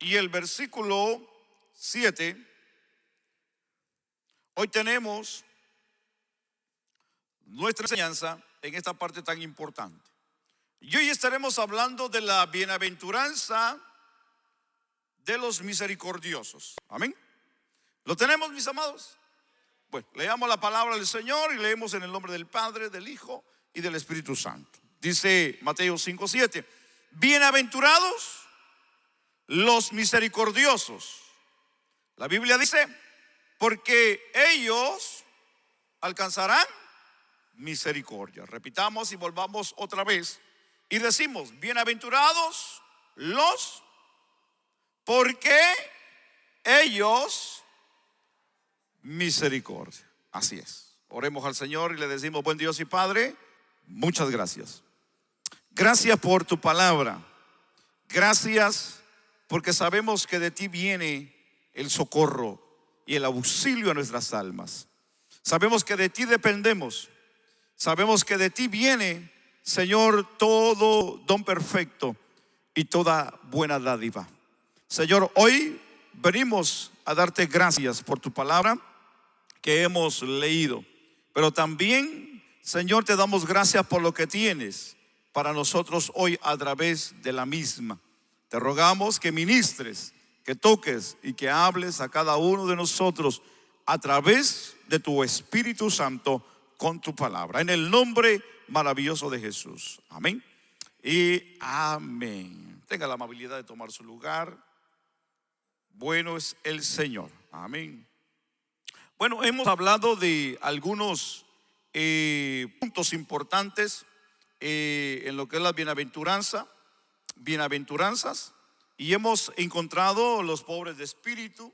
y el versículo 7. Hoy tenemos nuestra enseñanza en esta parte tan importante. Y hoy estaremos hablando de la bienaventuranza de los misericordiosos. Amén. ¿Lo tenemos, mis amados? Bueno, leamos la palabra del Señor y leemos en el nombre del Padre, del Hijo y del Espíritu Santo. Dice Mateo 5:7: bienaventurados los misericordiosos. La Biblia dice: porque ellos alcanzarán misericordia. Repitamos y volvamos otra vez y decimos: bienaventurados los, porque ellos misericordia. Así es. Oremos al Señor y le decimos: buen Dios y Padre, muchas gracias. Gracias por tu palabra. Gracias porque sabemos que de ti viene el socorro y el auxilio a nuestras almas. Sabemos que de ti dependemos. Sabemos que de ti viene, Señor, todo don perfecto y toda buena dádiva. Señor, hoy venimos a darte gracias por tu palabra que hemos leído, pero también, Señor, te damos gracias por lo que tienes para nosotros hoy a través de la misma. Te rogamos que ministres, que toques y que hables a cada uno de nosotros a través de tu Espíritu Santo con tu palabra, en el nombre maravilloso de Jesús. Amén y amén. Tenga la amabilidad de tomar su lugar. Bueno es el Señor. Amén. Bueno, hemos hablado de algunos puntos importantes en lo que es la bienaventuranzas, y hemos encontrado los pobres de espíritu.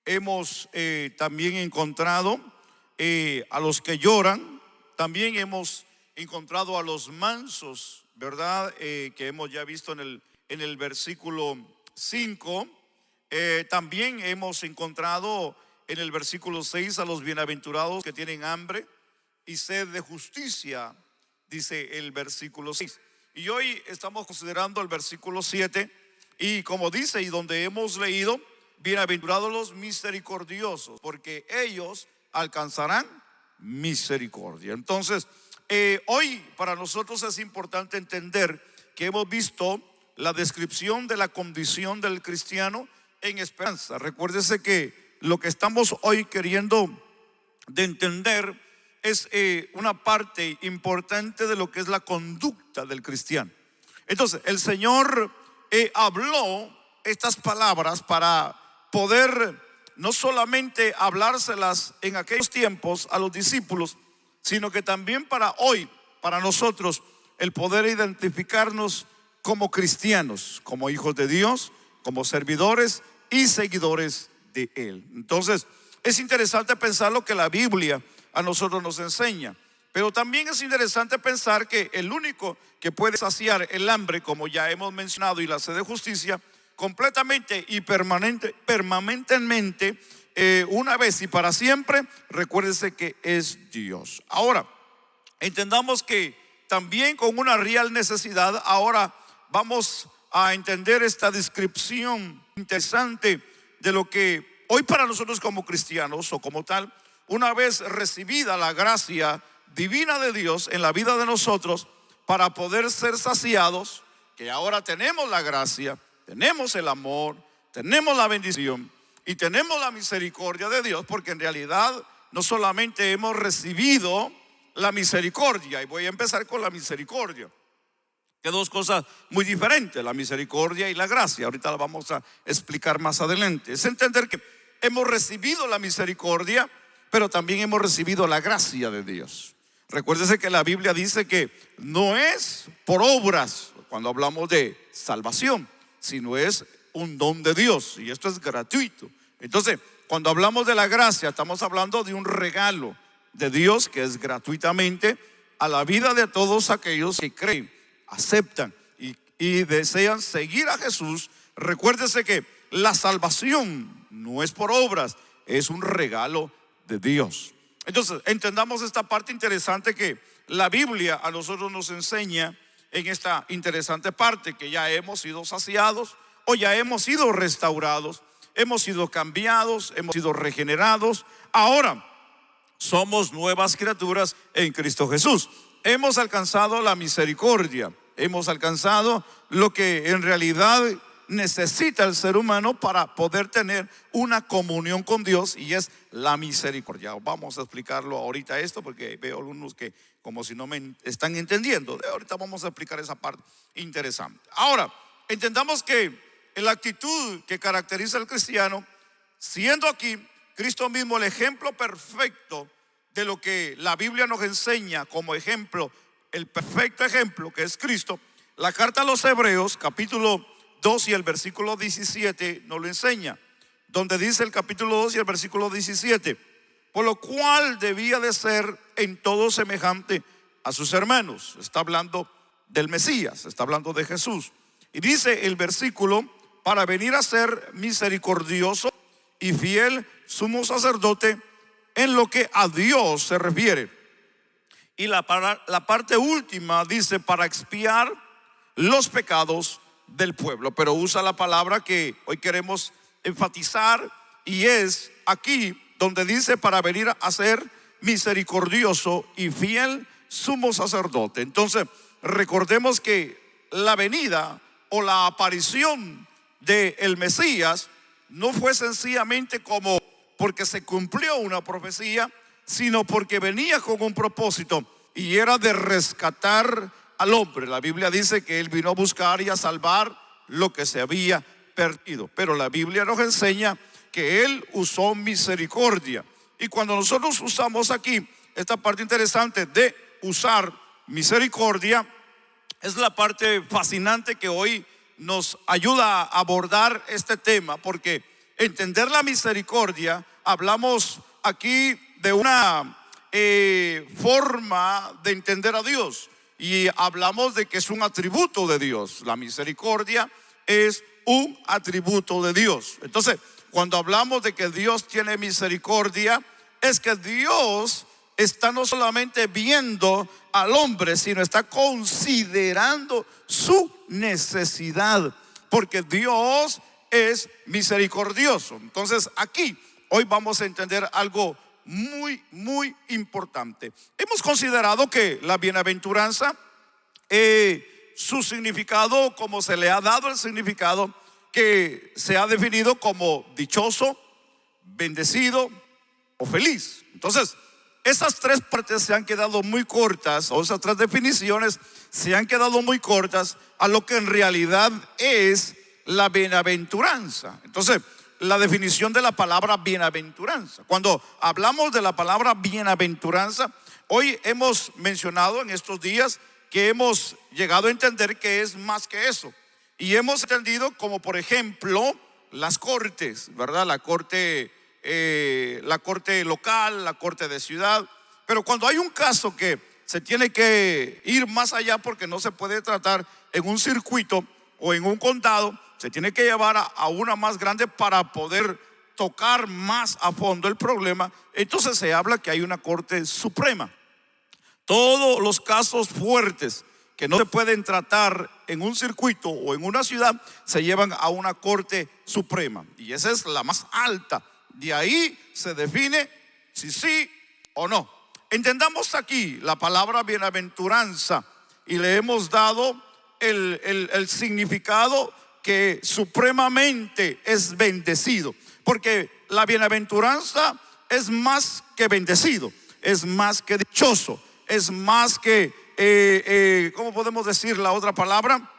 Hemos también encontrado a los que lloran. También hemos encontrado a los mansos, ¿verdad? Que hemos ya visto en el versículo 5. También hemos encontrado en el versículo 6 a los bienaventurados que tienen hambre y sed de justicia, dice el versículo 6. Y hoy estamos considerando el versículo 7, y como dice y donde hemos leído: bienaventurados los misericordiosos, porque ellos alcanzarán misericordia. Entonces, hoy para nosotros es importante entender que hemos visto la descripción de la condición del cristiano en esperanza. Recuérdese que lo que estamos hoy queriendo de entender es una parte importante de lo que es la conducta del cristiano. Entonces, el Señor habló estas palabras para poder no solamente hablárselas en aquellos tiempos a los discípulos, sino que también para hoy, para nosotros, el poder identificarnos como cristianos, como hijos de Dios, como servidores y seguidores de Él. Entonces, es interesante pensar lo que la Biblia a nosotros nos enseña, pero también es interesante pensar que el único que puede saciar el hambre, como ya hemos mencionado, y la sed de justicia, completamente y permanentemente, una vez y para siempre, recuérdese que es Dios. Ahora, entendamos que también con una real necesidad, ahora vamos a entender esta descripción interesante de lo que hoy para nosotros como cristianos o como tal, una vez recibida la gracia divina de Dios en la vida de nosotros para poder ser saciados, que ahora tenemos la gracia, tenemos el amor, tenemos la bendición y tenemos la misericordia de Dios, porque en realidad no solamente hemos recibido la misericordia, y voy a empezar con la misericordia, que dos cosas muy diferentes, la misericordia y la gracia. Ahorita la vamos a explicar más adelante. Es entender que hemos recibido la misericordia, pero también hemos recibido la gracia de Dios. Recuérdese que la Biblia dice que no es por obras cuando hablamos de salvación, sino es un don de Dios, y esto es gratuito. Entonces, cuando hablamos de la gracia, estamos hablando de un regalo de Dios que es gratuitamente a la vida de todos aquellos que creen, aceptan y desean seguir a Jesús. Recuérdese que la salvación no es por obras, es un regalo de Dios. Entonces, entendamos esta parte interesante que la Biblia a nosotros nos enseña en esta interesante parte, que ya hemos sido saciados o ya hemos sido restaurados, hemos sido cambiados, hemos sido regenerados. Ahora somos nuevas criaturas en Cristo Jesús. Hemos alcanzado la misericordia, hemos alcanzado lo que en realidad necesita el ser humano para poder tener una comunión con Dios, y es la misericordia. Vamos a explicarlo ahorita esto, porque veo algunos que como si no me están entendiendo. Ahorita vamos a explicar esa parte interesante. Ahora, entendamos que la actitud que caracteriza al cristiano, siendo aquí Cristo mismo el ejemplo perfecto de lo que la Biblia nos enseña como ejemplo, el perfecto ejemplo que es Cristo, la carta a los Hebreos, capítulo 2 y el versículo 17 nos lo enseña, donde dice el capítulo 2 y el versículo 17: por lo cual debía de ser en todo semejante a sus hermanos. Está hablando del Mesías, está hablando de Jesús. Y dice el versículo: para venir a ser misericordioso y fiel sumo sacerdote en lo que a Dios se refiere. Y la parte última dice: para expiar los pecados del pueblo. Pero usa la palabra que hoy queremos enfatizar, y es aquí donde dice: para venir a ser misericordioso y fiel sumo sacerdote. Entonces recordemos que la venida o la aparición del Mesías no fue sencillamente como porque se cumplió una profecía, sino porque venía con un propósito, y era de rescatar al hombre. La Biblia dice que Él vino a buscar y a salvar lo que se había perdido. Pero la Biblia nos enseña que Él usó misericordia. Y cuando nosotros usamos aquí esta parte interesante de usar misericordia, es la parte fascinante que hoy nos ayuda a abordar este tema, porque entender la misericordia, hablamos aquí de una forma de entender a Dios, y hablamos de que es un atributo de Dios. La misericordia es un atributo de Dios. Entonces, cuando hablamos de que Dios tiene misericordia, es que Dios está no solamente viendo al hombre, sino está considerando su necesidad, porque Dios es misericordioso. Entonces aquí hoy vamos a entender algo muy importante. Hemos considerado que la bienaventuranza, su significado, como se le ha dado el significado, que se ha definido como dichoso, bendecido o feliz. Entonces, esas tres partes se han quedado muy cortas, o esas tres definiciones se han quedado muy cortas a lo que en realidad es la bienaventuranza. Entonces, la definición de la palabra bienaventuranza. Cuando hablamos de la palabra bienaventuranza, hoy hemos mencionado en estos días que hemos llegado a entender que es más que eso. Y hemos entendido como, por ejemplo, las cortes, ¿verdad? La corte local, la corte de ciudad. Pero cuando hay un caso que se tiene que ir más allá, porque no se puede tratar en un circuito o en un condado, se tiene que llevar a una más grande para poder tocar más a fondo el problema. Entonces se habla que hay una corte suprema. Todos los casos fuertes que no se pueden tratar en un circuito o en una ciudad se llevan a una corte suprema, y esa es la más alta. De ahí se define si sí o no. Entendamos aquí la palabra bienaventuranza, y le hemos dado el significado que supremamente es bendecido, porque la bienaventuranza es más que bendecido, es más que dichoso, es más que ¿cómo podemos decir la otra palabra?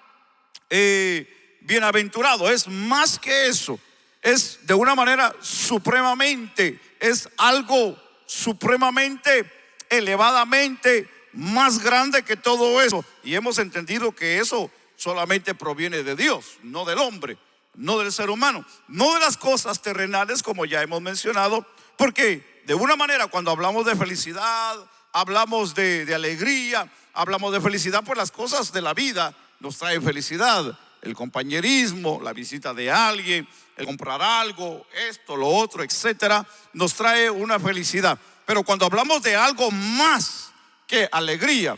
Bienaventurado, es más que eso. Es de una manera supremamente, es algo supremamente, elevadamente más grande que todo eso. Y hemos entendido que eso solamente proviene de Dios, no del hombre, no del ser humano, no de las cosas terrenales, como ya hemos mencionado. Porque de una manera, cuando hablamos de felicidad, hablamos de alegría, hablamos de felicidad, pues las cosas de la vida nos traen felicidad. El compañerismo, la visita de alguien, el comprar algo, esto, lo otro, etcétera, nos trae una felicidad. Pero cuando hablamos de algo más que alegría,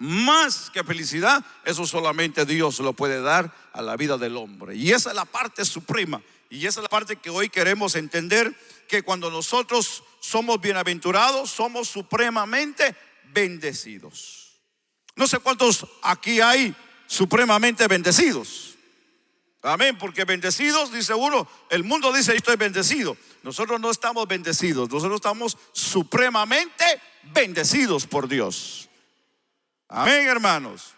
más que felicidad, eso solamente Dios lo puede dar a la vida del hombre. Y esa es la parte suprema. Y esa es la parte que hoy queremos entender, que cuando nosotros somos bienaventurados, somos supremamente bendecidos. No sé cuántos aquí hay supremamente bendecidos. Amén, porque bendecidos, dice uno, el mundo dice: yo estoy bendecido. Nosotros no estamos bendecidos, nosotros estamos supremamente bendecidos por Dios. Amén, hermanos.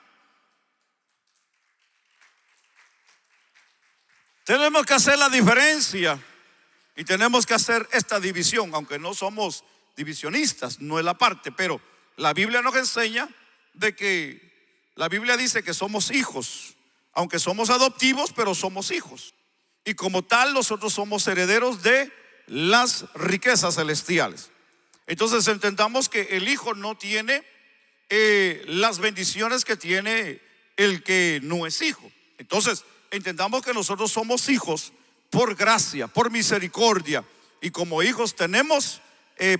Tenemos que hacer la diferencia y tenemos que hacer esta división, aunque no somos divisionistas, no es la parte, pero la Biblia nos enseña de que la Biblia dice que somos hijos, aunque somos adoptivos, pero somos hijos. Y como tal, nosotros somos herederos de las riquezas celestiales. Entonces entendamos que el hijo no tiene las bendiciones que tiene el que no es hijo. Entonces entendamos que nosotros somos hijos por gracia, por misericordia, y como hijos tenemos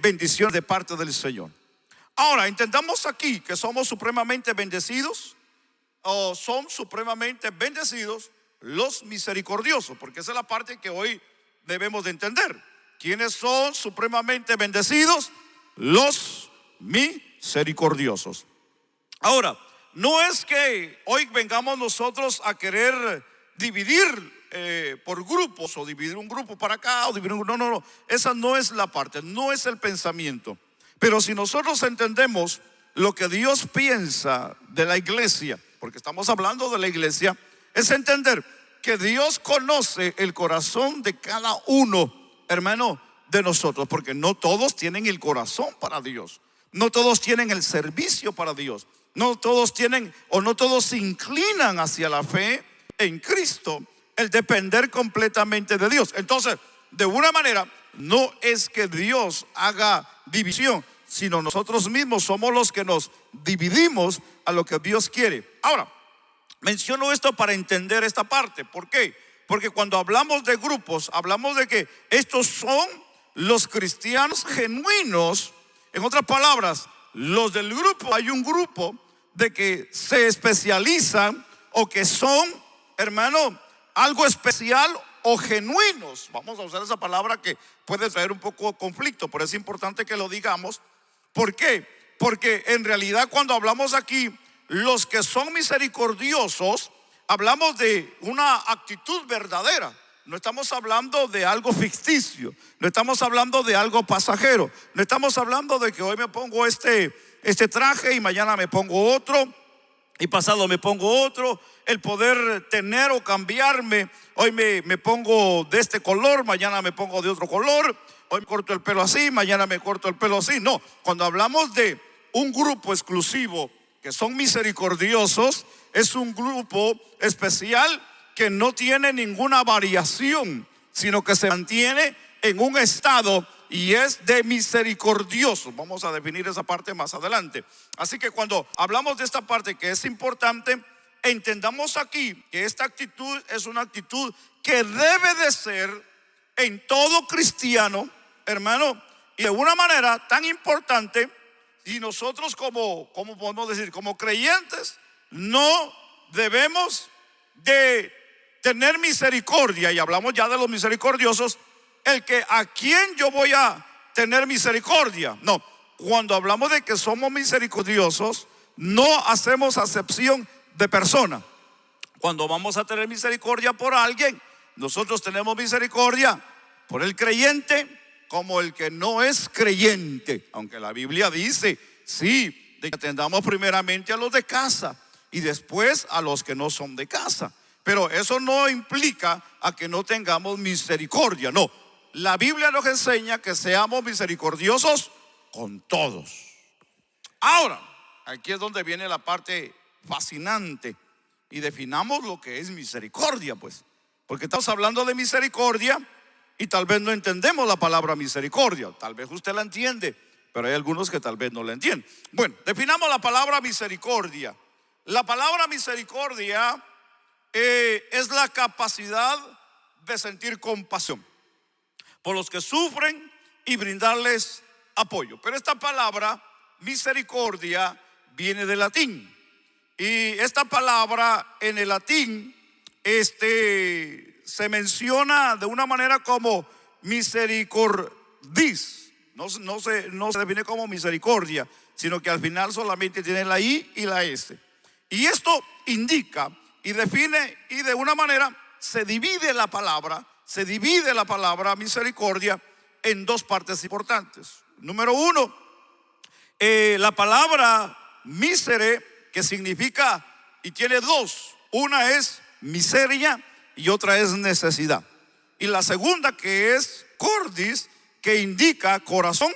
bendición de parte del Señor. Ahora entendamos aquí que somos supremamente bendecidos, o son supremamente bendecidos los misericordiosos, porque esa es la parte que hoy debemos de entender. ¿Quiénes son supremamente bendecidos? Los misericordiosos. Ahora, no es que hoy vengamos nosotros a querer dividir por grupos, o dividir un grupo para acá o dividir un grupo. No, esa no es la parte, no es el pensamiento. Pero si nosotros entendemos lo que Dios piensa de la iglesia, porque estamos hablando de la iglesia, es entender que Dios conoce el corazón de cada uno, hermano, de nosotros, porque no todos tienen el corazón para Dios, no todos tienen el servicio para Dios, no todos tienen, o no todos se inclinan hacia la fe en Cristo, el depender completamente de Dios. Entonces, de una manera, no es que Dios haga división, sino nosotros mismos somos los que nos dividimos a lo que Dios quiere. Ahora, menciono esto para entender esta parte. ¿Por qué? Porque cuando hablamos de grupos, hablamos de que estos son los cristianos genuinos. En otras palabras, los del grupo, hay un grupo de que se especializan o que son, hermano, algo especial o genuinos. Vamos a usar esa palabra que puede traer un poco de conflicto, pero es importante que lo digamos. ¿Por qué? Porque en realidad cuando hablamos aquí, los que son misericordiosos, hablamos de una actitud verdadera. No estamos hablando de algo ficticio, no estamos hablando de algo pasajero, no estamos hablando de que hoy me pongo este traje y mañana me pongo otro y pasado me pongo otro. El poder tener o cambiarme, hoy me pongo de este color, mañana me pongo de otro color, hoy me corto el pelo así, mañana me corto el pelo así. No, cuando hablamos de un grupo exclusivo que son misericordiosos, es un grupo especial que no tiene ninguna variación, sino que se mantiene en un estado y es de misericordioso. Vamos a definir esa parte más adelante. Así que cuando hablamos de esta parte que es importante, entendamos aquí que esta actitud es una actitud que debe de ser en todo cristiano, hermano, y de una manera tan importante. Y nosotros como podemos decir, como creyentes, no debemos de tener misericordia. Y hablamos ya de los misericordiosos, el que a quién yo voy a tener misericordia. No, cuando hablamos de que somos misericordiosos, no hacemos acepción de persona. Cuando vamos a tener misericordia por alguien, nosotros tenemos misericordia por el creyente como el que no es creyente. Aunque la Biblia dice, sí, de que atendamos primeramente a los de casa y después a los que no son de casa. Pero eso no implica a que no tengamos misericordia. No, la Biblia nos enseña que seamos misericordiosos con todos. Ahora, aquí es donde viene la parte fascinante, y definamos lo que es misericordia, pues, porque estamos hablando de misericordia y tal vez no entendemos la palabra misericordia. Tal vez usted la entiende, pero hay algunos que tal vez no la entienden. Bueno, definamos la palabra misericordia. La palabra misericordia es la capacidad de sentir compasión por los que sufren y brindarles apoyo. Pero esta palabra misericordia viene del latín. Y esta palabra en el latín se menciona de una manera como misericordis. No se define como misericordia, sino que al final solamente tiene la I y la S. Y esto indica y define, y de una manera se divide la palabra misericordia en dos partes importantes. Número uno, la palabra misere, que significa y tiene dos. Una es miseria y otra es necesidad. Y la segunda, que es cordis, que indica corazón,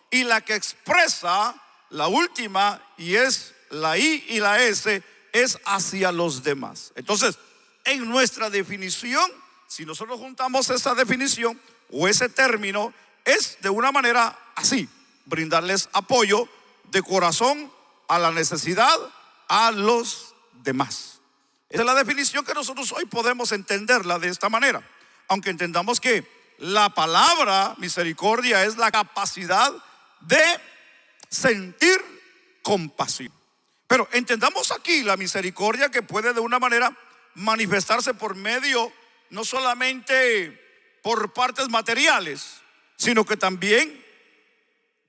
y la que expresa la última, y es la I y la S, es hacia los demás. Entonces, en nuestra definición, si nosotros juntamos esa definición o ese término, es de una manera así: brindarles apoyo de corazón a la necesidad a los demás. Esa es la definición que nosotros hoy podemos entenderla de esta manera, aunque entendamos que la palabra misericordia es la capacidad de sentir compasión. Pero entendamos aquí la misericordia, que puede de una manera manifestarse por medio, no solamente por partes materiales, sino que también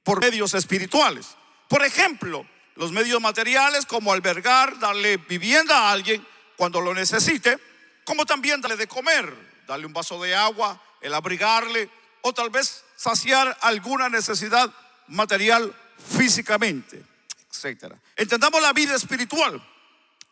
por medios espirituales. Por ejemplo, los medios materiales, como albergar, darle vivienda a alguien cuando lo necesite, como también darle de comer, darle un vaso de agua, el abrigarle, o tal vez saciar alguna necesidad material físicamente, etcétera. Entendamos la vida espiritual.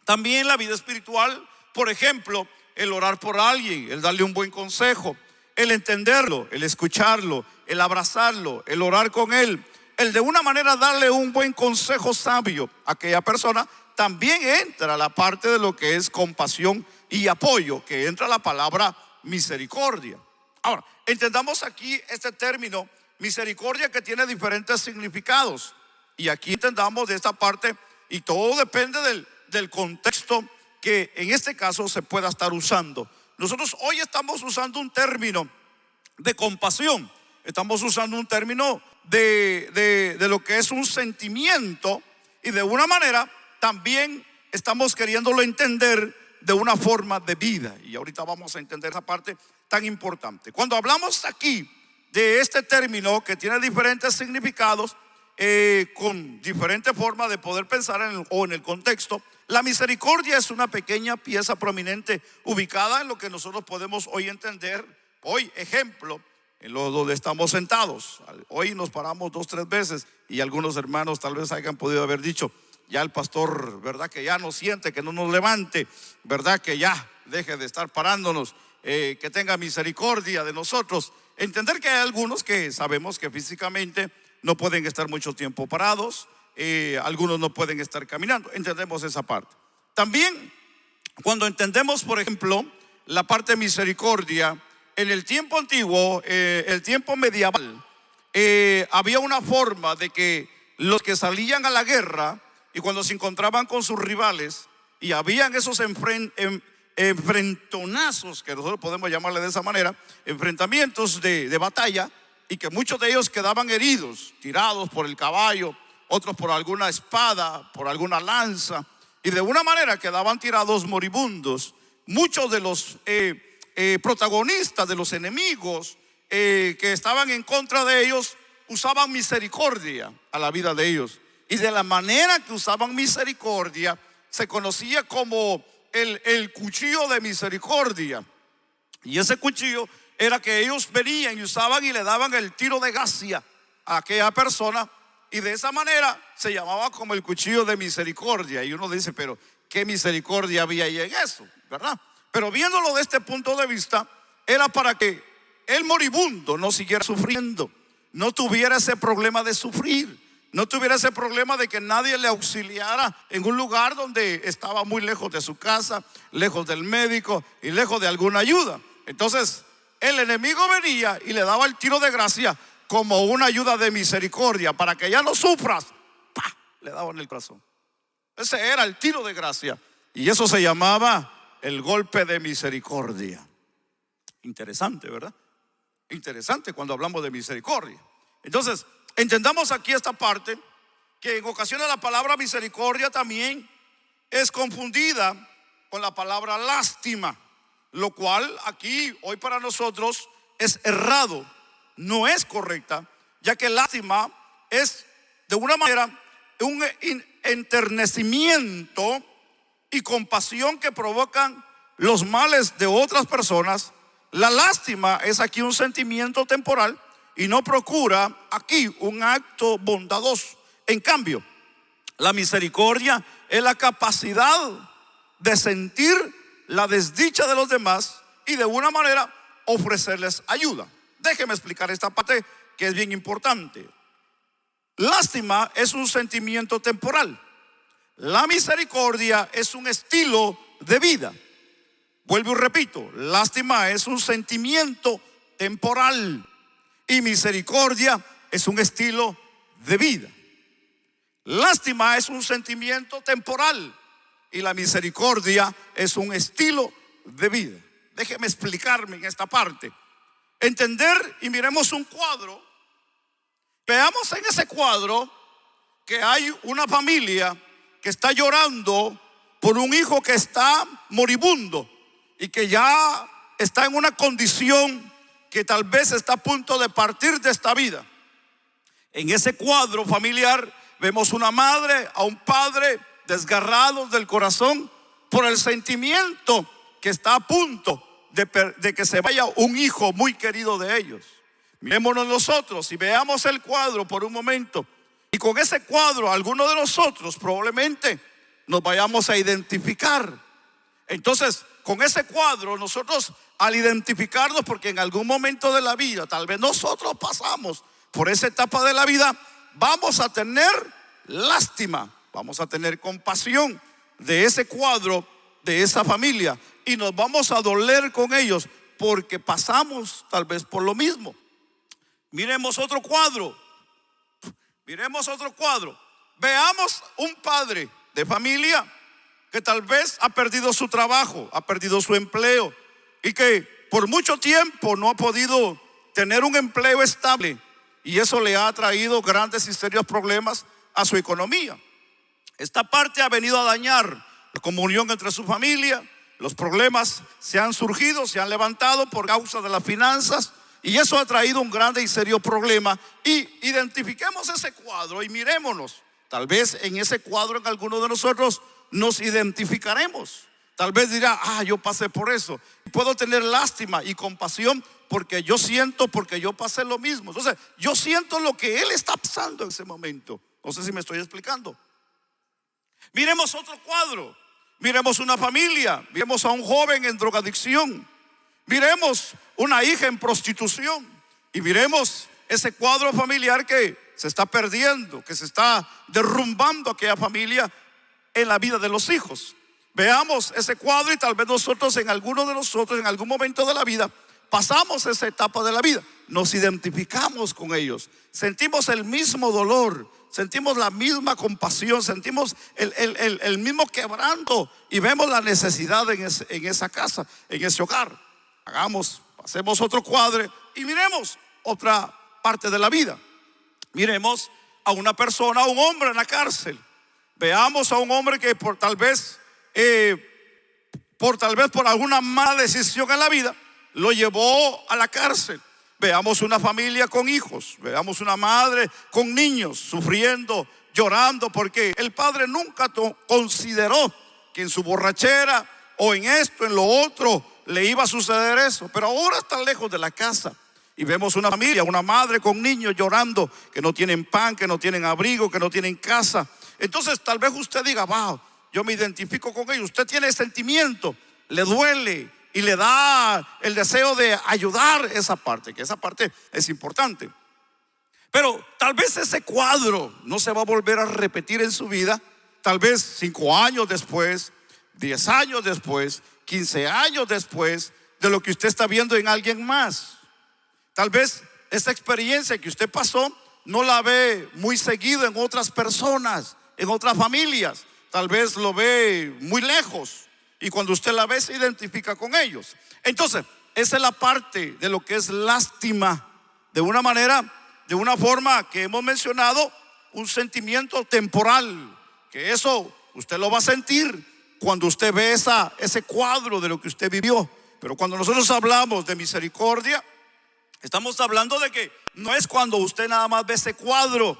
También la vida espiritual, por ejemplo, el orar por alguien, el darle un buen consejo, el entenderlo, el escucharlo, el abrazarlo, el orar con él, el de una manera darle un buen consejo sabio a aquella persona. También entra la parte de lo que es compasión y apoyo, que entra la palabra misericordia. Ahora, entendamos aquí este término misericordia, que tiene diferentes significados, y aquí entendamos de esta parte, y todo depende del contexto que en este caso se pueda estar usando. Nosotros hoy estamos usando un término de compasión, estamos usando un término de lo que es un sentimiento, y de una manera también estamos queriéndolo entender de una forma de vida, y ahorita vamos a entender esa parte tan importante. Cuando hablamos aquí de este término, que tiene diferentes significados, con diferentes formas de poder pensar en el contexto, la misericordia es una pequeña pieza prominente ubicada en lo que nosotros podemos hoy entender. Hoy, ejemplo, en lo donde estamos sentados. Hoy nos paramos 2-3 veces, y algunos hermanos tal vez hayan podido haber dicho: ya el pastor, ¿verdad?, que ya nos siente, que no nos levante, ¿verdad?, que ya deje de estar parándonos, que tenga misericordia de nosotros. Entender que hay algunos que sabemos que físicamente no pueden estar mucho tiempo parados, algunos no pueden estar caminando. Entendemos esa parte. También cuando entendemos, por ejemplo, la parte de misericordia, en el tiempo antiguo, el tiempo medieval, había una forma de que los que salían a la guerra, y cuando se encontraban con sus rivales, y habían esos enfrentonazos, que nosotros podemos llamarle de esa manera, enfrentamientos de batalla, y que muchos de ellos quedaban heridos, tirados por el caballo, otros por alguna espada, por alguna lanza, y de una manera quedaban tirados moribundos. Muchos de los protagonistas, de los enemigos que estaban en contra de ellos, usaban misericordia a la vida de ellos, y de la manera que usaban misericordia se conocía como el cuchillo de misericordia. Y ese cuchillo era que ellos venían y usaban y le daban el tiro de gracia a aquella persona, y de esa manera se llamaba como el cuchillo de misericordia. Y uno dice: pero ¿qué misericordia había ahí en eso?, ¿verdad? Pero viéndolo de este punto de vista, era para que el moribundo no siguiera sufriendo, no tuviera ese problema de sufrir, no tuviera ese problema de que nadie le auxiliara en un lugar donde estaba muy lejos de su casa, lejos del médico y lejos de alguna ayuda. Entonces el enemigo venía y le daba el tiro de gracia como una ayuda de misericordia, para que ya no sufras. ¡Pah! Le daba en el corazón. Ese era el tiro de gracia, y eso se llamaba el golpe de misericordia. Interesante, ¿verdad? Interesante cuando hablamos de misericordia. Entonces, entendamos aquí esta parte, que en ocasiones la palabra misericordia también es confundida con la palabra lástima, lo cual aquí hoy para nosotros es errado, no es correcta, ya que lástima es de una manera un enternecimiento y compasión que provocan los males de otras personas. La lástima es aquí un sentimiento temporal y no procura aquí un acto bondadoso. En cambio, la misericordia es la capacidad de sentir la desdicha de los demás y de una manera ofrecerles ayuda. Déjeme explicar esta parte que es bien importante. Lástima es un sentimiento temporal. La misericordia es un estilo de vida. Vuelvo y repito, lástima es un sentimiento temporal y misericordia es un estilo de vida. Lástima es un sentimiento temporal y la misericordia es un estilo de vida. Déjeme explicarme en esta parte. Entender y miremos un cuadro. Veamos en ese cuadro que hay una familia que está llorando por un hijo que está moribundo y que ya está en una condición que tal vez está a punto de partir de esta vida. En ese cuadro familiar vemos una madre a un padre desgarrados del corazón por el sentimiento que está a punto de que se vaya un hijo muy querido de ellos. Mirémonos nosotros y veamos el cuadro por un momento. Y con ese cuadro, algunos de nosotros probablemente nos vayamos a identificar. Entonces, con ese cuadro, nosotros al identificarnos, porque en algún momento de la vida, tal vez nosotros pasamos por esa etapa de la vida, vamos a tener lástima, vamos a tener compasión de ese cuadro, de esa familia, y nos vamos a doler con ellos porque pasamos tal vez por lo mismo. Miremos otro cuadro. Miremos otro cuadro. Veamos un padre de familia que tal vez ha perdido su trabajo, ha perdido su empleo y que por mucho tiempo no ha podido tener un empleo estable, y eso le ha traído grandes y serios problemas a su economía. Esta parte ha venido a dañar la comunión entre su familia. Los problemas se han surgido, se han levantado por causa de las finanzas, y eso ha traído un grande y serio problema. Y identifiquemos ese cuadro y mirémonos. Tal vez en ese cuadro en alguno de nosotros nos identificaremos. Tal vez dirá, yo pasé por eso. Puedo tener lástima y compasión porque yo siento, porque yo pasé lo mismo. Entonces, yo siento lo que él está pasando en ese momento. No sé si me estoy explicando. Miremos otro cuadro. Miremos una familia. Miremos a un joven en drogadicción. Miremos una hija en prostitución. Y miremos ese cuadro familiar que se está perdiendo, que se está derrumbando aquella familia en la vida de los hijos. Veamos ese cuadro y tal vez nosotros, en alguno de nosotros, en algún momento de la vida, pasamos esa etapa de la vida. Nos identificamos con ellos. Sentimos el mismo dolor, sentimos la misma compasión, sentimos el mismo quebranto y vemos la necesidad en esa casa, en ese hogar. Pasemos otro cuadro y miremos otra parte de la vida. Miremos a una persona, a un hombre en la cárcel. Veamos a un hombre que por tal vez por alguna mala decisión en la vida lo llevó a la cárcel. Veamos una familia con hijos, veamos una madre con niños sufriendo, llorando porque el padre nunca consideró que en su borrachera o en esto, en lo otro, le iba a suceder eso. Pero ahora está lejos de la casa y vemos una familia, una madre con niños llorando, que no tienen pan, que no tienen abrigo, que no tienen casa. Entonces tal vez usted diga, wow, yo me identifico con ellos. Usted tiene sentimiento, le duele y le da el deseo de ayudar esa parte, que esa parte es importante. Pero tal vez ese cuadro no se va a volver a repetir en su vida. Tal vez 5 años después, 10 años después, 15 años después de lo que usted está viendo en alguien más. Tal vez esa experiencia que usted pasó no la ve muy seguido en otras personas, en otras familias. Tal vez lo ve muy lejos y cuando usted la ve se identifica con ellos. Entonces, esa es la parte de lo que es lástima. De una manera, de una forma que hemos mencionado, un sentimiento temporal, que eso usted lo va a sentir cuando usted ve ese cuadro de lo que usted vivió. Pero cuando nosotros hablamos de misericordia, estamos hablando de que no es cuando usted nada más ve ese cuadro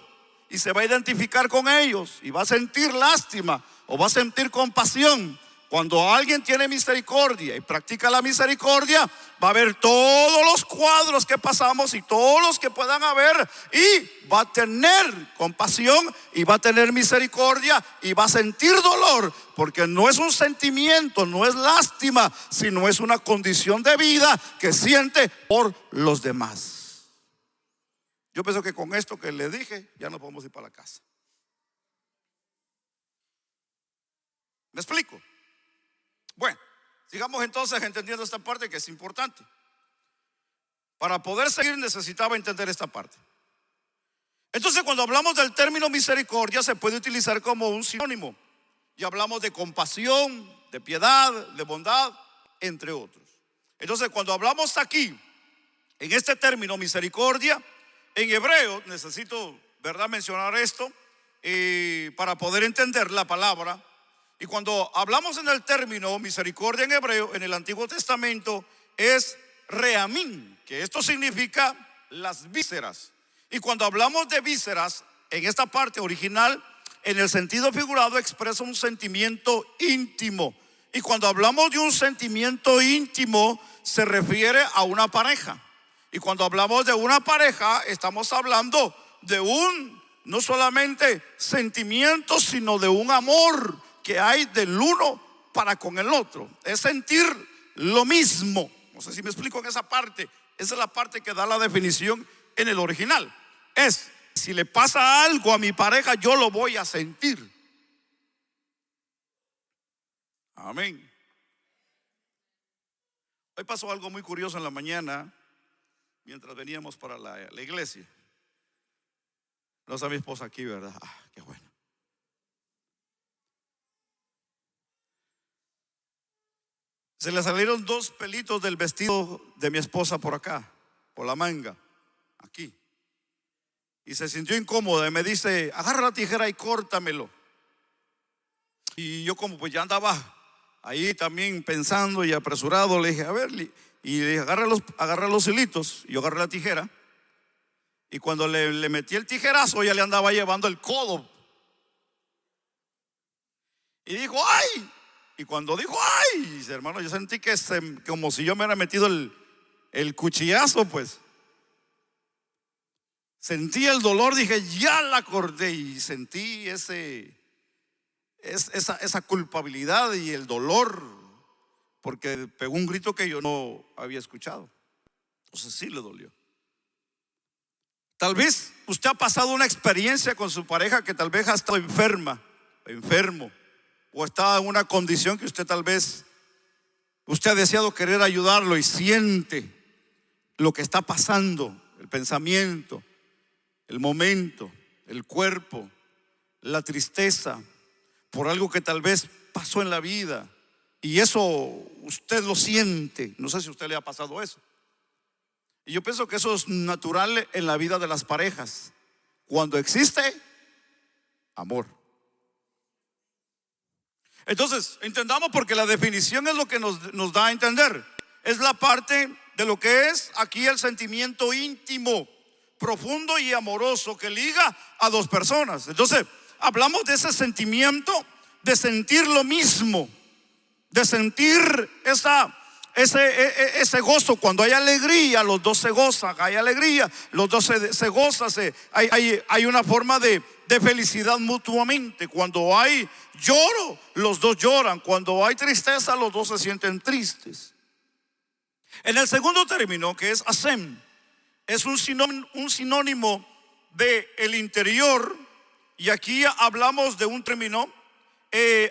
y se va a identificar con ellos y va a sentir lástima o va a sentir compasión. Cuando alguien tiene misericordia y practica la misericordia, va a ver todos los cuadros que pasamos y todos los que puedan haber, y va a tener compasión y va a tener misericordia y va a sentir dolor, porque no es un sentimiento, no es lástima, sino es una condición de vida que siente por los demás. Yo pienso que con esto que le dije ya no podemos ir para la casa. ¿Me explico? Bueno, sigamos entonces entendiendo esta parte, que es importante. Para poder seguir necesitaba entender esta parte. Entonces, cuando hablamos del término misericordia, se puede utilizar como un sinónimo. Y hablamos de compasión, de piedad, de bondad, entre otros. Entonces, cuando hablamos aquí, en este término misericordia, en hebreo, necesito, ¿verdad?, mencionar esto para poder entender la palabra. Y cuando hablamos en el término misericordia en hebreo, en el Antiguo Testamento, es reamín, que esto significa las vísceras. Y cuando hablamos de vísceras, en esta parte original, en el sentido figurado, expresa un sentimiento íntimo. Y cuando hablamos de un sentimiento íntimo, se refiere a una pareja. Y cuando hablamos de una pareja, estamos hablando de no solamente sentimiento, sino de un amor que hay del uno para con el otro. Es sentir lo mismo. No sé si me explico en esa parte. Esa es la parte que da la definición en el original. Es, si le pasa algo a mi pareja, yo lo voy a sentir. Amén. Hoy pasó algo muy curioso en la mañana, mientras veníamos para la iglesia. No está mi esposa aquí, ¿verdad? Qué bueno. Se le salieron 2 pelitos del vestido de mi esposa por acá, por la manga, aquí. Y se sintió incómoda y me dice: agarra la tijera y córtamelo. Y yo, como pues ya andaba ahí también pensando y apresurado, le dije: a ver, y le dije: agarra los hilitos. Y yo agarré la tijera. Y cuando le metí el tijerazo, ella le andaba llevando el codo. Y dijo: ¡ay! Y cuando dijo ¡ay!, hermano, yo sentí que como si yo me hubiera metido el cuchillazo, pues. Sentí el dolor, dije: ya la corté. Y sentí esa culpabilidad y el dolor, porque pegó un grito que yo no había escuchado. Entonces sí le dolió. Tal vez usted ha pasado una experiencia con su pareja que tal vez ha estado enfermo, o está en una condición que usted usted ha deseado querer ayudarlo y siente lo que está pasando, el pensamiento, el momento, el cuerpo, la tristeza por algo que tal vez pasó en la vida, y eso usted lo siente. No sé si a usted le ha pasado eso. Y yo pienso que eso es natural en la vida de las parejas, cuando existe amor. Entonces, entendamos, porque la definición es lo que nos da a entender. Es la parte de lo que es aquí el sentimiento íntimo, profundo y amoroso que liga a 2 personas. Entonces, hablamos de ese sentimiento de sentir lo mismo, de sentir ese gozo. Cuando hay alegría, los dos se gozan. Hay alegría, los dos se gozan. Hay una forma de felicidad mutuamente. Cuando hay lloro, los dos lloran. Cuando hay tristeza, los dos se sienten tristes. En el segundo término, que es asem, es un sinónimo de el interior. Y aquí hablamos de un término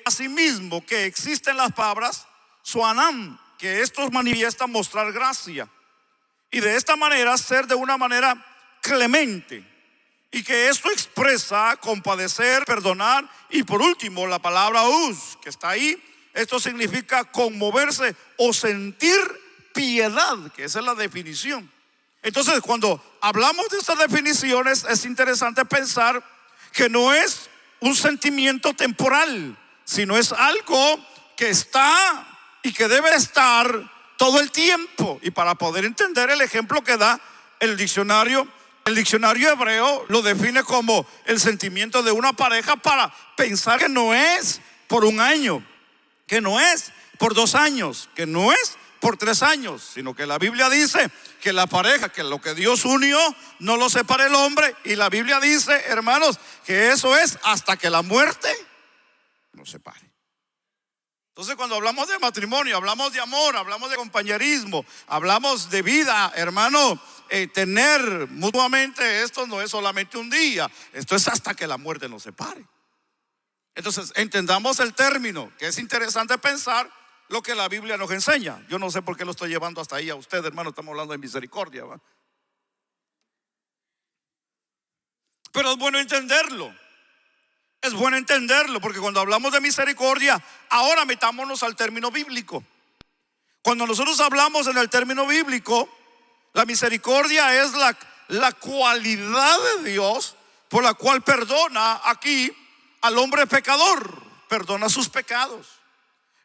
asimismo, que existen las palabras suanam, que esto manifiesta mostrar gracia, y de esta manera ser de una manera clemente, y que esto expresa compadecer, perdonar. Y por último, la palabra us, que está ahí, esto significa conmoverse o sentir piedad, que esa es la definición. Entonces, cuando hablamos de estas definiciones, es interesante pensar que no es un sentimiento temporal, sino es algo que está y que debe estar todo el tiempo. Y para poder entender el ejemplo que da el diccionario hebreo lo define como el sentimiento de una pareja para pensar que no es por un año, que no es por 2 años, que no es por 3 años, sino que la Biblia dice que la pareja, que lo que Dios unió, no lo separa el hombre. Y la Biblia dice, hermanos, que eso es hasta que la muerte nos separe. Entonces, cuando hablamos de matrimonio, hablamos de amor, hablamos de compañerismo, hablamos de vida, hermano, tener mutuamente, esto no es solamente un día, esto es hasta que la muerte nos separe. Entonces, entendamos el término, que es interesante pensar lo que la Biblia nos enseña. Yo no sé por qué lo estoy llevando hasta ahí a usted, hermano, estamos hablando de misericordia, ¿va? Pero es bueno entenderlo. Es bueno entenderlo, porque cuando hablamos de misericordia, ahora metámonos al término bíblico. Cuando nosotros hablamos en el término bíblico, la misericordia es la cualidad de Dios por la cual perdona aquí al hombre pecador, perdona sus pecados.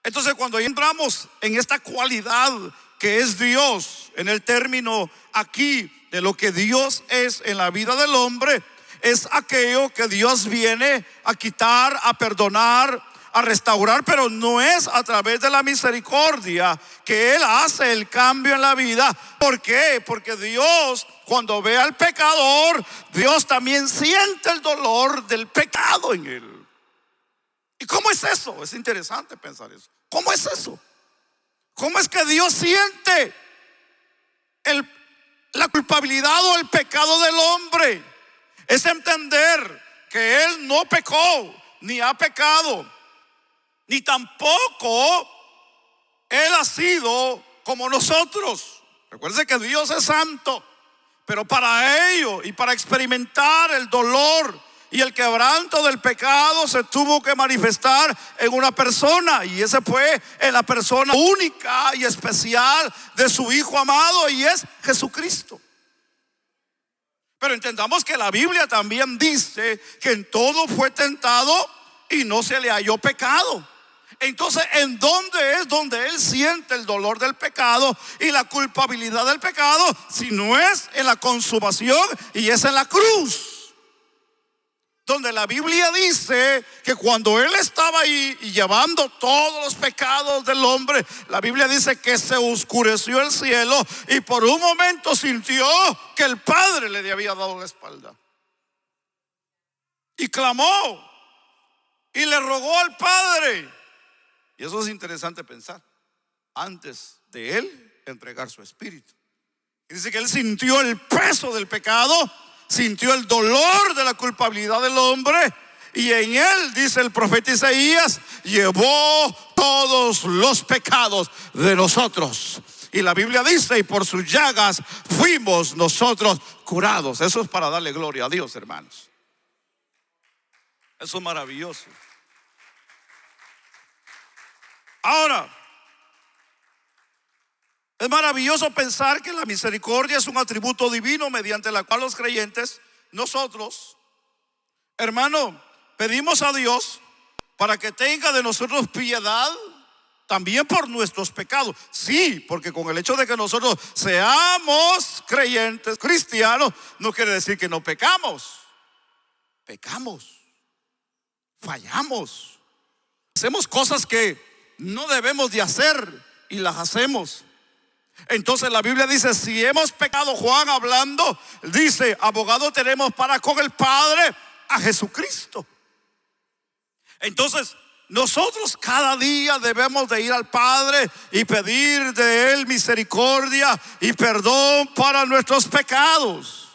Entonces, cuando entramos en esta cualidad que es Dios, en el término aquí de lo que Dios es en la vida del hombre, es aquello que Dios viene a quitar, a perdonar, a restaurar, pero no es a través de la misericordia que Él hace el cambio en la vida. ¿Por qué? Porque Dios, cuando ve al pecador, Dios también siente el dolor del pecado en él. ¿Y cómo es eso? Es interesante pensar eso. ¿Cómo es eso? ¿Cómo es que Dios siente la culpabilidad o el pecado del hombre? Es entender que Él no pecó, ni ha pecado, ni tampoco Él ha sido como nosotros. Recuerden que Dios es santo, pero para ello y para experimentar el dolor y el quebranto del pecado se tuvo que manifestar en una persona, y ese fue en la persona única y especial de su Hijo amado, y es Jesucristo. Pero entendamos que la Biblia también dice que en todo fue tentado y no se le halló pecado. Entonces, ¿en dónde es donde Él siente el dolor del pecado y la culpabilidad del pecado? Si no es en la consumación, y es en la cruz, donde la Biblia dice que cuando Él estaba ahí y llevando todos los pecados del hombre, la Biblia dice que se oscureció el cielo y por un momento sintió que el Padre le había dado la espalda. Y clamó y le rogó al Padre. Y eso es interesante pensar, antes de Él entregar su espíritu. Y dice que Él sintió el peso del pecado, sintió el dolor de la culpabilidad del hombre, y en Él, dice el profeta Isaías, llevó todos los pecados de nosotros. Y la Biblia dice, y por sus llagas fuimos nosotros curados. Eso es para darle gloria a Dios, hermanos. Eso es maravilloso. Ahora, es maravilloso pensar que la misericordia es un atributo divino mediante la cual los creyentes, nosotros, hermano, pedimos a Dios para que tenga de nosotros piedad también por nuestros pecados. Sí, porque con el hecho de que nosotros seamos creyentes, cristianos, no quiere decir que no pecamos. Pecamos, fallamos, hacemos cosas que no debemos de hacer y las hacemos. Entonces la Biblia dice, si hemos pecado, Juan hablando, dice, abogado tenemos para con el Padre, a Jesucristo. Entonces nosotros cada día debemos de ir al Padre y pedir de Él misericordia y perdón para nuestros pecados.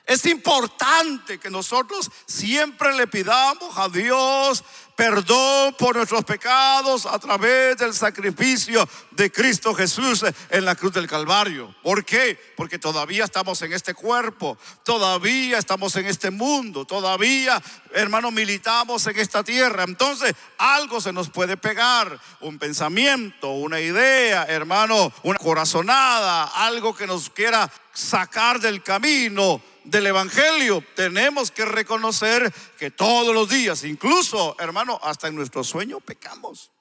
Es importante que nosotros siempre le pidamos a Dios perdón por nuestros pecados a través del sacrificio de Cristo Jesús en la cruz del Calvario. ¿Por qué? Porque todavía estamos en este cuerpo, todavía estamos en este mundo, todavía, hermano, militamos en esta tierra. Entonces algo se nos puede pegar, un pensamiento, una idea, hermano, una corazonada, algo que nos quiera sacar del camino. del evangelio, tenemos que reconocer que todos los días, incluso, hermano, hasta en nuestro sueño pecamos.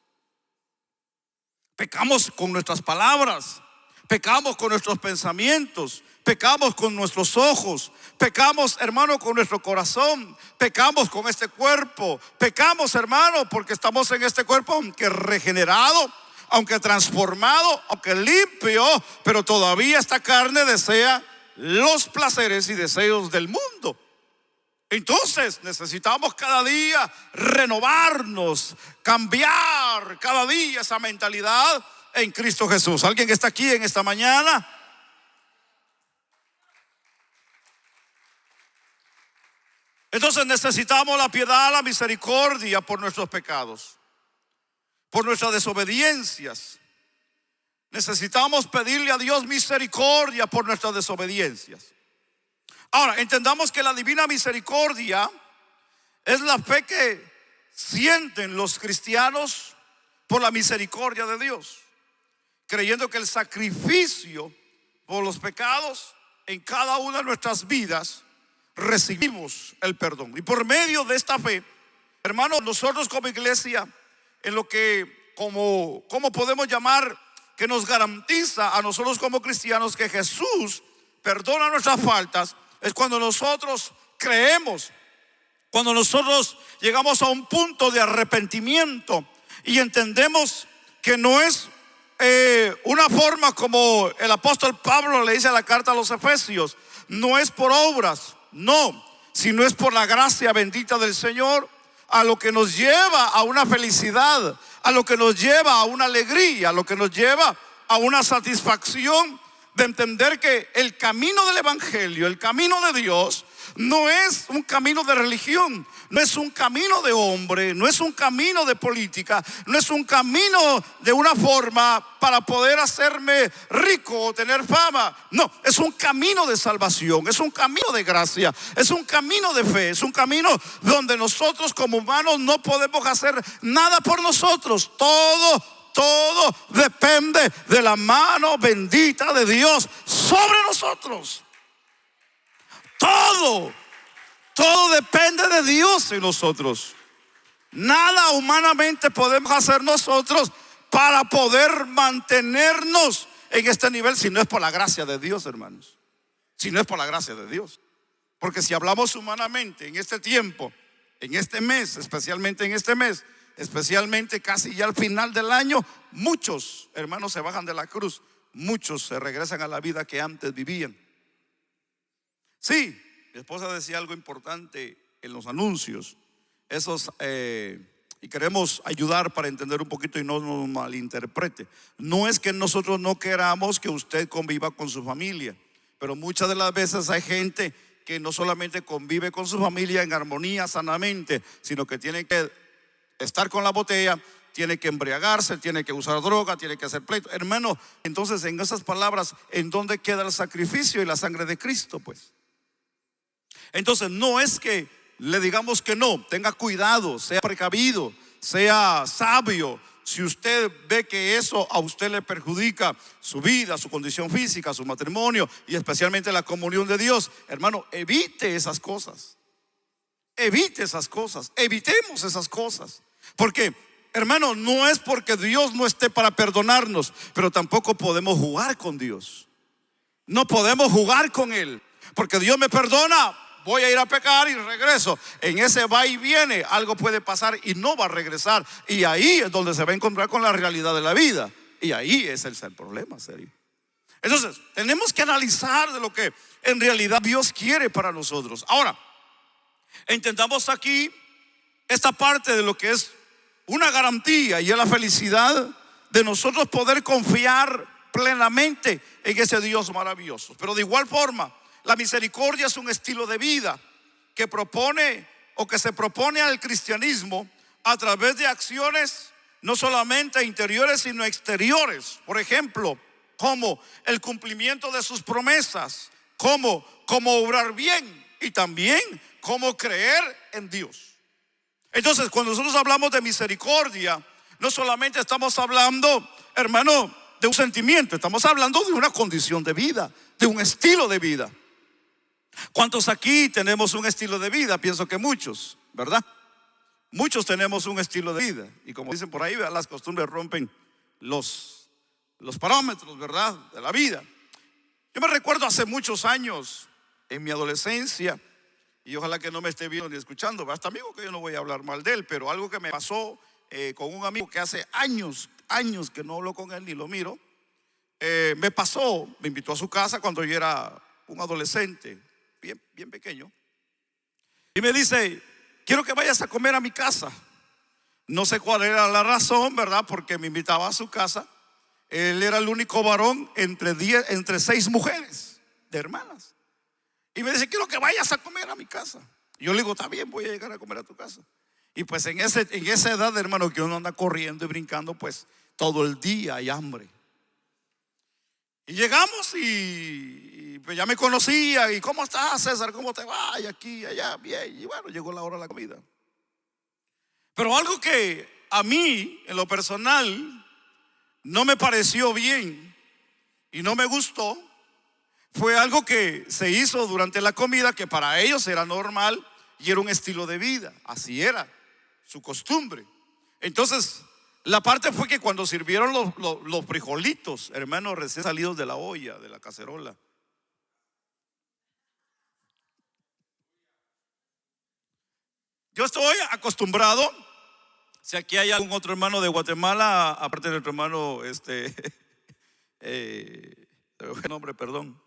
Pecamos con nuestras palabras, pecamos con nuestros pensamientos, pecamos con nuestros ojos, pecamos, hermano, con nuestro corazón, pecamos con este cuerpo, pecamos, hermano, porque estamos en este cuerpo, aunque regenerado, aunque transformado, aunque limpio, pero todavía esta carne desea los placeres y deseos del mundo. Entonces necesitamos cada día renovarnos, cambiar cada día esa mentalidad en Cristo Jesús. ¿Alguien que está aquí en esta mañana? Entonces necesitamos la piedad, la misericordia por nuestros pecados, por nuestras desobediencias. Necesitamos pedirle a Dios misericordia por nuestras desobediencias. Ahora, entendamos que la divina misericordia es la fe que sienten los cristianos por la misericordia de Dios, creyendo que el sacrificio por los pecados en cada una de nuestras vidas recibimos el perdón. Y por medio de esta fe, hermanos, nosotros como iglesia, en lo que como podemos llamar, que nos garantiza a nosotros como cristianos que Jesús perdona nuestras faltas, es cuando nosotros creemos, cuando nosotros llegamos a un punto de arrepentimiento y entendemos que no es una forma como el apóstol Pablo le dice a la carta a los Efesios, no es por obras, no, sino es por la gracia bendita del Señor, a lo que nos lleva a una felicidad, a lo que nos lleva a una alegría, a lo que nos lleva a una satisfacción de entender que el camino del evangelio, el camino de Dios, no es un camino de religión, no es un camino de hombre, no es un camino de política, no es un camino de una forma para poder hacerme rico o tener fama. No, es un camino de salvación, es un camino de gracia, es un camino de fe, es un camino donde nosotros como humanos no podemos hacer nada por nosotros. Todo depende de la mano bendita de Dios sobre nosotros. Todo depende de Dios en nosotros. Nada humanamente podemos hacer nosotros para poder mantenernos en este nivel, si no es por la gracia de Dios, hermanos. Si no es por la gracia de Dios. Porque si hablamos humanamente en este tiempo, en este mes, especialmente en este mes, especialmente casi ya al final del año, muchos hermanos se bajan de la cruz, muchos se regresan a la vida que antes vivían. Sí, mi esposa decía algo importante en los anuncios, y queremos ayudar para entender un poquito y no nos malinterprete. No es que nosotros no queramos que usted conviva con su familia, pero muchas de las veces hay gente que no solamente convive con su familia en armonía sanamente, sino que tiene que estar con la botella, tiene que embriagarse, tiene que usar droga, tiene que hacer pleito. Hermano, entonces en esas palabras, ¿en dónde queda el sacrificio y la sangre de Cristo? Pues entonces no es que le digamos que no, tenga cuidado, sea precavido, sea sabio. Si usted ve que eso a usted le perjudica su vida, su condición física, su matrimonio y especialmente la comunión de Dios, hermano, evite esas cosas. Evite esas cosas, evitemos esas cosas. Porque, hermano, no es porque Dios no esté para perdonarnos, pero tampoco podemos jugar con Dios. No podemos jugar con Él, porque Dios me perdona, voy a ir a pecar y regreso. En ese va y viene algo puede pasar y no va a regresar. Y ahí es donde se va a encontrar con la realidad de la vida. Y ahí es el problema serio. Entonces, tenemos que analizar de lo que en realidad Dios quiere para nosotros. Ahora, entendamos aquí esta parte de lo que es una garantía y es la felicidad de nosotros poder confiar plenamente en ese Dios maravilloso. Pero de igual forma, la misericordia es un estilo de vida que propone o que se propone al cristianismo a través de acciones no solamente interiores sino exteriores. Por ejemplo, como el cumplimiento de sus promesas, como obrar bien y también como creer en Dios. Entonces, cuando nosotros hablamos de misericordia, no solamente estamos hablando, hermano, de un sentimiento, estamos hablando de una condición de vida, de un estilo de vida. ¿Cuántos aquí tenemos un estilo de vida? Pienso que muchos, ¿verdad? Muchos tenemos un estilo de vida. Y como dicen por ahí, ¿verdad?, las costumbres rompen los parámetros, ¿verdad?, de la vida. Yo me recuerdo hace muchos años, en mi adolescencia, y ojalá que no me esté viendo ni escuchando, hasta amigo que yo no voy a hablar mal de él, pero algo que me pasó con un amigo que hace años que no hablo con él ni lo miro, me pasó, me invitó a su casa cuando yo era un adolescente, bien pequeño, y me dice: quiero que vayas a comer a mi casa. No sé cuál era la razón, ¿verdad?, porque me invitaba a su casa. Él era el único varón entre 6 mujeres de hermanas. Y me dice: quiero que vayas a comer a mi casa. Yo le digo: está bien, voy a llegar a comer a tu casa. Y pues en esa edad, hermano, que uno anda corriendo y brincando, pues todo el día hay hambre. Y llegamos y pues ya me conocía. ¿Y cómo estás, César? ¿Cómo te va? Y aquí, allá, bien. Y bueno, llegó la hora de la comida. Pero algo que a mí, en lo personal, no me pareció bien y no me gustó, fue algo que se hizo durante la comida, que para ellos era normal y era un estilo de vida. Así era su costumbre. Entonces, la parte fue que cuando sirvieron los frijolitos, hermanos, recién salidos de la olla, de la cacerola, yo estoy acostumbrado. Si aquí hay algún otro hermano de Guatemala, aparte de nuestro hermano, ¿qué nombre? Perdón.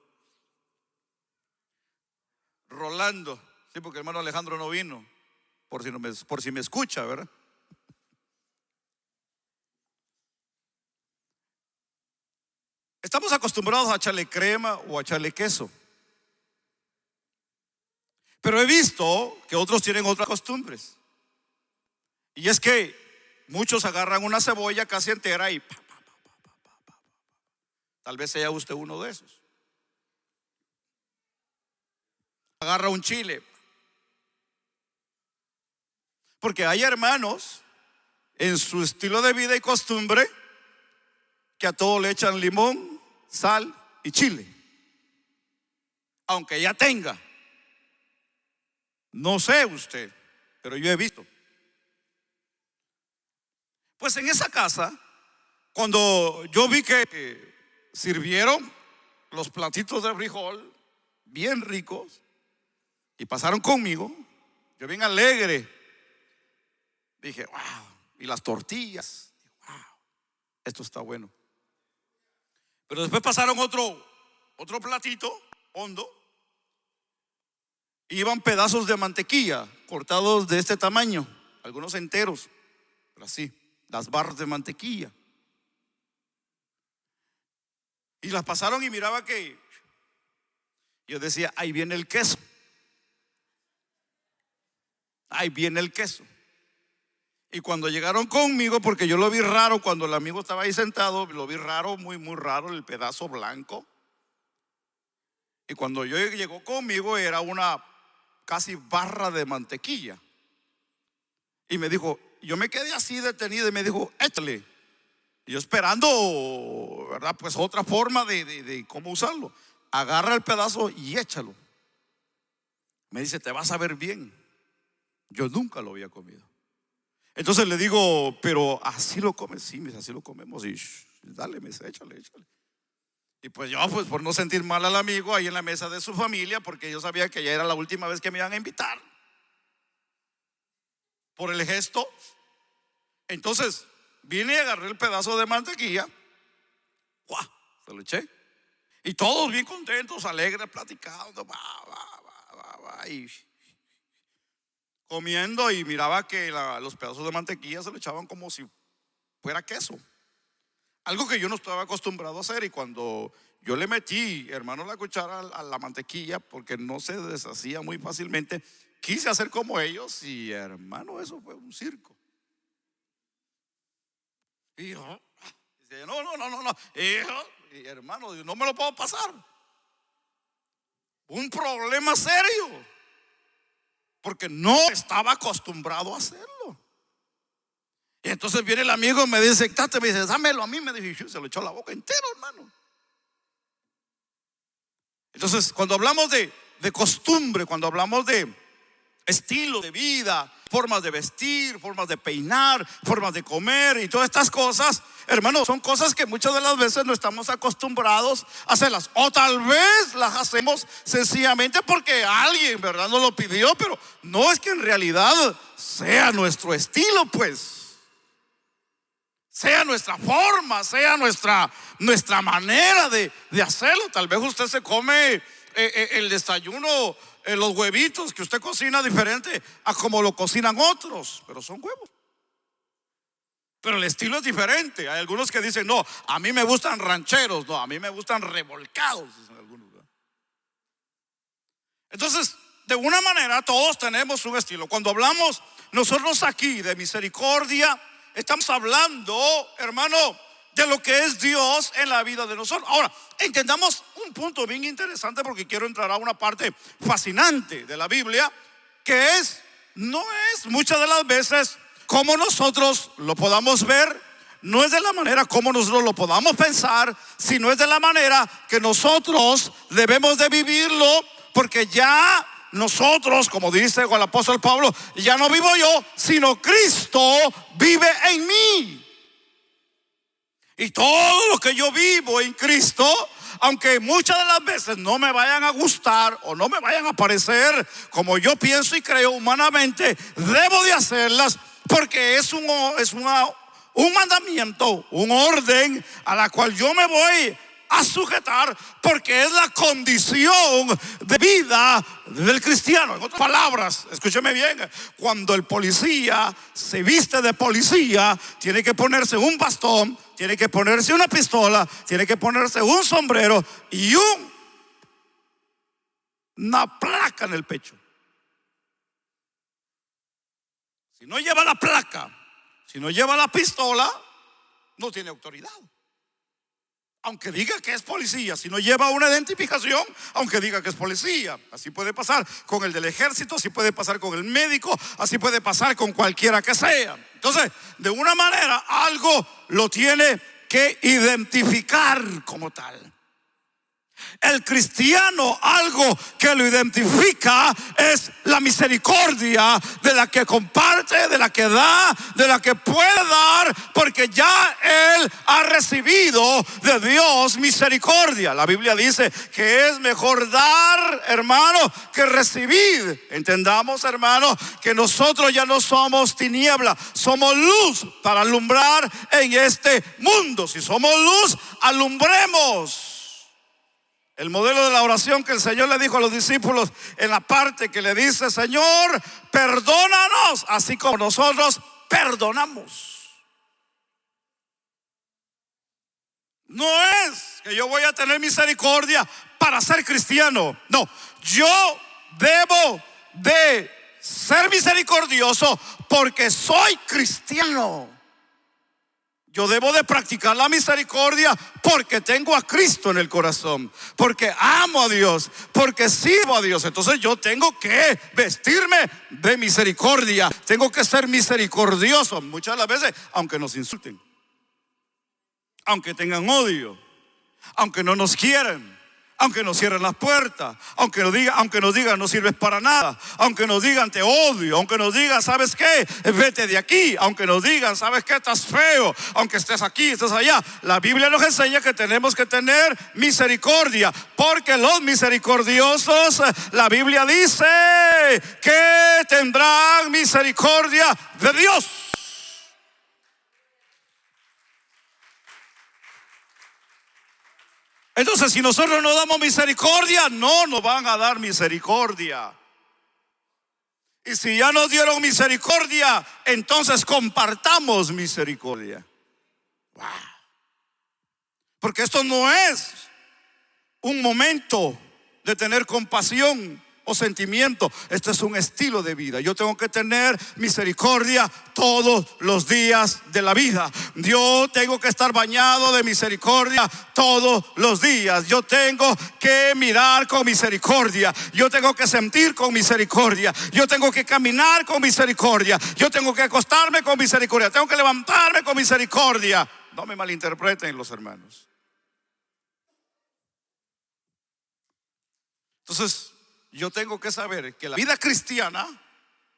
Rolando. Sí, porque el hermano Alejandro no vino. Por si me escucha, ¿verdad? Estamos acostumbrados a echarle crema o a echarle queso. Pero he visto que otros tienen otras costumbres. Y es que muchos agarran una cebolla casi entera y tal vez sea usted uno de esos. Agarra un chile. Porque hay hermanos en su estilo de vida y costumbre que a todo le echan limón, sal y chile. Aunque ya tenga. No sé usted, pero yo he visto. Pues en esa casa, cuando yo vi que sirvieron los platitos de frijol bien ricos y pasaron conmigo, yo bien alegre dije: wow. Y las tortillas, wow, esto está bueno. Pero después pasaron otro platito hondo. Iban pedazos de mantequilla cortados de este tamaño, algunos enteros, pero así, las barras de mantequilla. Y las pasaron y miraba que yo decía: ahí viene el queso. Ahí viene el queso. Y cuando llegaron conmigo, porque yo lo vi raro cuando el amigo estaba ahí sentado, lo vi raro, muy raro, el pedazo blanco. Y cuando llegó conmigo era una casi barra de mantequilla. Y me dijo, yo me quedé así detenido y me dijo: échale. Y yo esperando, ¿verdad?, pues otra forma de cómo usarlo. Agarra el pedazo y échalo. Me dice: te vas a ver bien. Yo nunca lo había comido. Entonces le digo: pero así lo comes. Sí, así lo comemos. Y dale, me dice: échale. Y pues yo, pues por no sentir mal al amigo ahí en la mesa de su familia, porque yo sabía que ya era la última vez que me iban a invitar, por el gesto, entonces vine y agarré el pedazo de mantequilla, ¡guau!, se lo eché. Y todos bien contentos, alegres, platicando, y comiendo. Y miraba que los pedazos de mantequilla se le echaban como si fuera queso. Algo que yo no estaba acostumbrado a hacer. Y cuando yo le metí, hermano, la cuchara a la mantequilla, porque no se deshacía muy fácilmente, quise hacer como ellos. Y hermano, eso fue un circo. Y yo, dice: no. Y hermano, no me lo puedo pasar. Un problema serio, porque no estaba acostumbrado a hacerlo. Y entonces viene el amigo y me dice: tate, me dice, dámelo a mí. Me dice, se lo echó a la boca entero, hermano. Entonces, cuando hablamos de de costumbre, cuando hablamos de estilo de vida, formas de vestir, formas de peinar, formas de comer y todas estas cosas, hermanos, son cosas que muchas de las veces no estamos acostumbrados a hacerlas, o tal vez las hacemos sencillamente porque alguien, ¿verdad?, nos lo pidió, pero no es que en realidad sea nuestro estilo, pues, sea nuestra forma, sea nuestra manera de hacerlo. Tal vez usted se come el desayuno, los huevitos que usted cocina diferente a como lo cocinan otros, pero son huevos. Pero el estilo es diferente. Hay algunos que dicen, no, a mí me gustan rancheros, no, a mí me gustan revolcados, dicen algunos. Entonces, de una manera todos tenemos un estilo. Cuando hablamos nosotros aquí de misericordia, estamos hablando, hermano, de lo que es Dios en la vida de nosotros. Ahora, entendamos un punto bien interesante, porque quiero entrar a una parte fascinante de la Biblia, que no es muchas de las veces como nosotros lo podamos ver, no es de la manera como nosotros lo podamos pensar, sino es de la manera que nosotros debemos de vivirlo, porque ya nosotros, como dice el apóstol Pablo, ya no vivo yo, sino Cristo vive en mí. Y todo lo que yo vivo en Cristo, aunque muchas de las veces no me vayan a gustar o no me vayan a parecer como yo pienso y creo humanamente, debo de hacerlas, porque es un mandamiento, un orden a la cual yo me voy a sujetar, porque es la condición de vida del cristiano. En otras palabras, escúcheme bien, cuando el policía se viste de policía, tiene que ponerse un bastón, tiene que ponerse una pistola, tiene que ponerse un sombrero y una placa en el pecho. Si no lleva la placa, si no lleva la pistola, no tiene autoridad. Aunque diga que es policía, si no lleva una identificación, aunque diga que es policía. Así puede pasar con el del ejército, así puede pasar con el médico, así puede pasar con cualquiera que sea. Entonces, de una manera, algo lo tiene que identificar como tal. El cristiano, algo que lo identifica es la misericordia, de la que comparte, de la que da, de la que puede dar, porque ya él ha recibido de Dios misericordia. La Biblia dice que es mejor dar, hermano, que recibir. Entendamos, hermano, que nosotros ya no somos tiniebla, somos luz para alumbrar en este mundo. Si somos luz, alumbremos. El modelo de la oración que el Señor le dijo a los discípulos, en la parte que le dice: Señor, perdónanos, así como nosotros perdonamos. No es que yo voy a tener misericordia para ser cristiano. No, yo debo de ser misericordioso porque soy cristiano. Yo debo de practicar la misericordia porque tengo a Cristo en el corazón, porque amo a Dios, porque sirvo a Dios. Entonces yo tengo que vestirme de misericordia, tengo que ser misericordioso. Muchas de las veces, aunque nos insulten, aunque tengan odio, aunque no nos quieran, aunque nos cierren las puertas, aunque nos digan no sirves para nada, aunque nos digan te odio, aunque nos digan sabes qué, vete de aquí, aunque nos digan sabes qué, estás feo, aunque estés aquí, estés allá. La Biblia nos enseña que tenemos que tener misericordia, porque los misericordiosos, la Biblia dice que tendrán misericordia de Dios. Entonces, si nosotros no damos misericordia, no nos van a dar misericordia. Y si ya nos dieron misericordia, entonces compartamos misericordia. Wow. Porque esto no es un momento de tener compasión o sentimiento. Este es un estilo de vida. Yo tengo que tener misericordia todos los días de la vida. Yo tengo que estar bañado de misericordia todos los días. Yo tengo que mirar con misericordia. Yo tengo que sentir con misericordia. Yo tengo que caminar con misericordia. Yo tengo que acostarme con misericordia. Tengo que levantarme con misericordia. No me malinterpreten los hermanos. Entonces, yo tengo que saber que la vida cristiana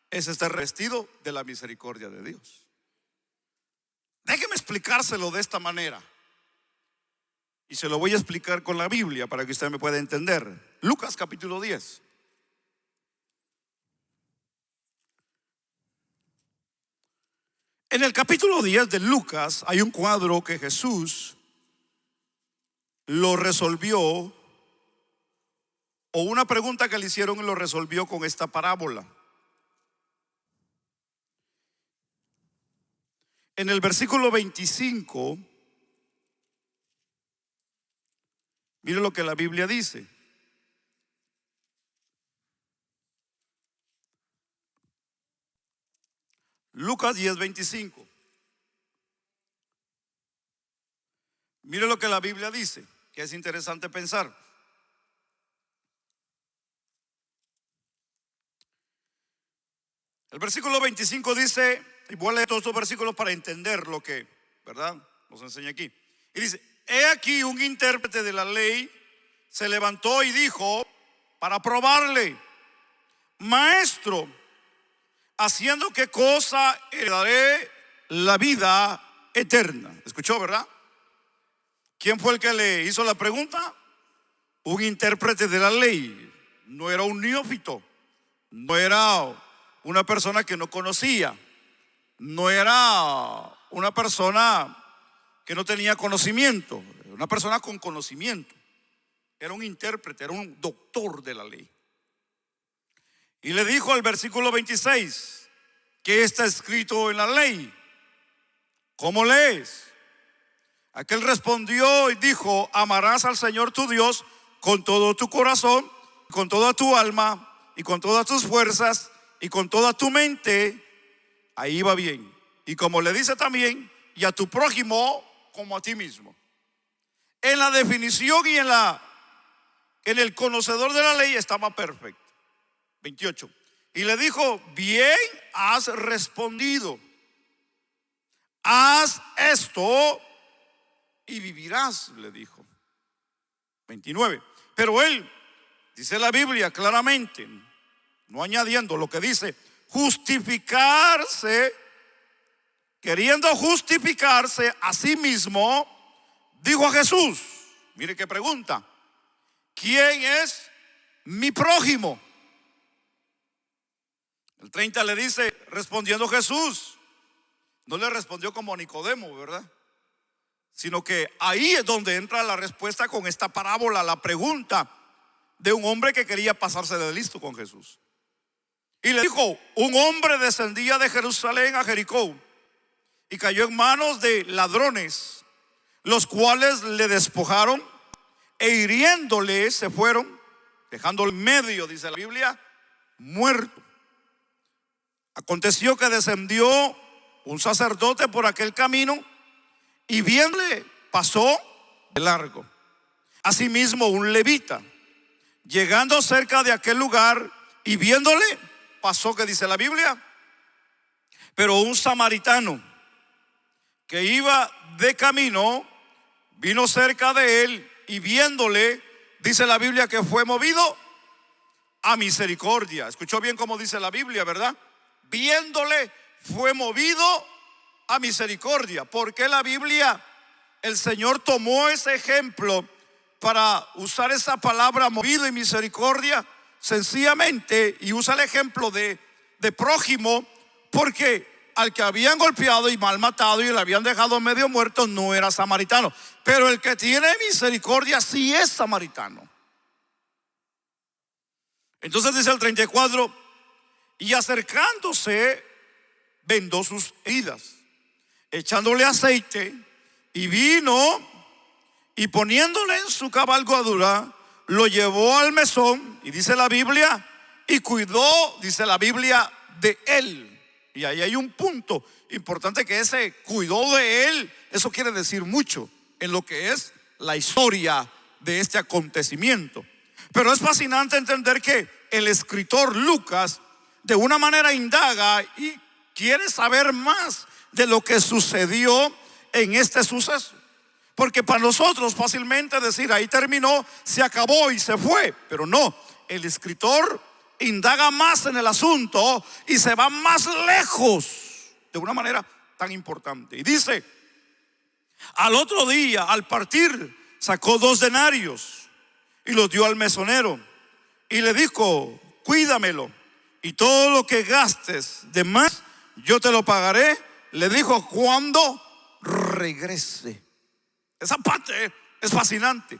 es estar revestido de la misericordia de Dios. Déjeme explicárselo de esta manera. Y se lo voy a explicar con la Biblia para que usted me pueda entender. Lucas capítulo 10. En el capítulo 10 de Lucas hay un cuadro que Jesús lo resolvió, o una pregunta que le hicieron y lo resolvió con esta parábola. En el versículo 25, mire lo que la Biblia dice. Lucas 10:25. Mire lo que la Biblia dice, que es interesante pensar. El versículo 25 dice, y voy a leer todos estos versículos para entender lo que, ¿verdad?, nos enseña aquí. Y dice: he aquí un intérprete de la ley se levantó y dijo para probarle: maestro, ¿haciendo qué cosa heredaré la vida eterna? ¿Escuchó, verdad? ¿Quién fue el que le hizo la pregunta? Un intérprete de la ley. No era un neófito, no era una persona que no conocía, no era una persona que no tenía conocimiento, una persona con conocimiento. Era un intérprete, era un doctor de la ley. Y le dijo al versículo 26: ¿qué está escrito en la ley? ¿Cómo lees? Aquel respondió y dijo: amarás al Señor tu Dios con todo tu corazón, con toda tu alma y con todas tus fuerzas y con toda tu mente. Ahí va bien. Y como le dice también, y a tu prójimo como a ti mismo. En la definición y en el conocedor de la ley estaba perfecto. 28. Y le dijo: bien has respondido, haz esto y vivirás, le dijo. 29. Pero él, dice la Biblia claramente, no añadiendo, lo que dice, justificarse, queriendo justificarse a sí mismo, dijo a Jesús, mire qué pregunta: ¿quién es mi prójimo? El 30 le dice, respondiendo Jesús, no le respondió como Nicodemo, ¿verdad?, sino que ahí es donde entra la respuesta con esta parábola, la pregunta de un hombre que quería pasarse de listo con Jesús. Y le dijo: un hombre descendía de Jerusalén a Jericó y cayó en manos de ladrones, los cuales le despojaron e hiriéndole se fueron, dejándolo en medio, dice la Biblia, muerto. Aconteció que descendió un sacerdote por aquel camino y viéndole pasó de largo. Asimismo un levita, llegando cerca de aquel lugar y viéndole pasó, que dice la Biblia, pero un samaritano que iba de camino vino cerca de él y viéndole, dice la Biblia, que fue movido a misericordia. Escuchó bien cómo dice la Biblia, ¿verdad? Viéndole fue movido a misericordia. ¿Por qué la Biblia, el Señor tomó ese ejemplo para usar esa palabra movido y misericordia? Sencillamente, y usa el ejemplo de prójimo, porque al que habían golpeado y malmatado y le habían dejado medio muerto no era samaritano, pero el que tiene misericordia sí es samaritano. Entonces dice el 34: y acercándose vendó sus heridas, echándole aceite y vino, y poniéndole en su cabalgadura lo llevó al mesón, y dice la Biblia, y cuidó, dice la Biblia, de él. Y ahí hay un punto importante, que ese cuidó de él, eso quiere decir mucho en lo que es la historia de este acontecimiento. Pero es fascinante entender que el escritor Lucas de una manera indaga y quiere saber más de lo que sucedió en este suceso. Porque para nosotros fácilmente decir ahí terminó, se acabó y se fue, pero no. el escritor indaga más en el asunto y se va más lejos de una manera tan importante. Y dice: al otro día, al partir, sacó 2 denarios y los dio al mesonero y le dijo: cuídamelo, y todo lo que gastes de más yo te lo pagaré. Le dijo: cuando regrese. Esa parte es fascinante.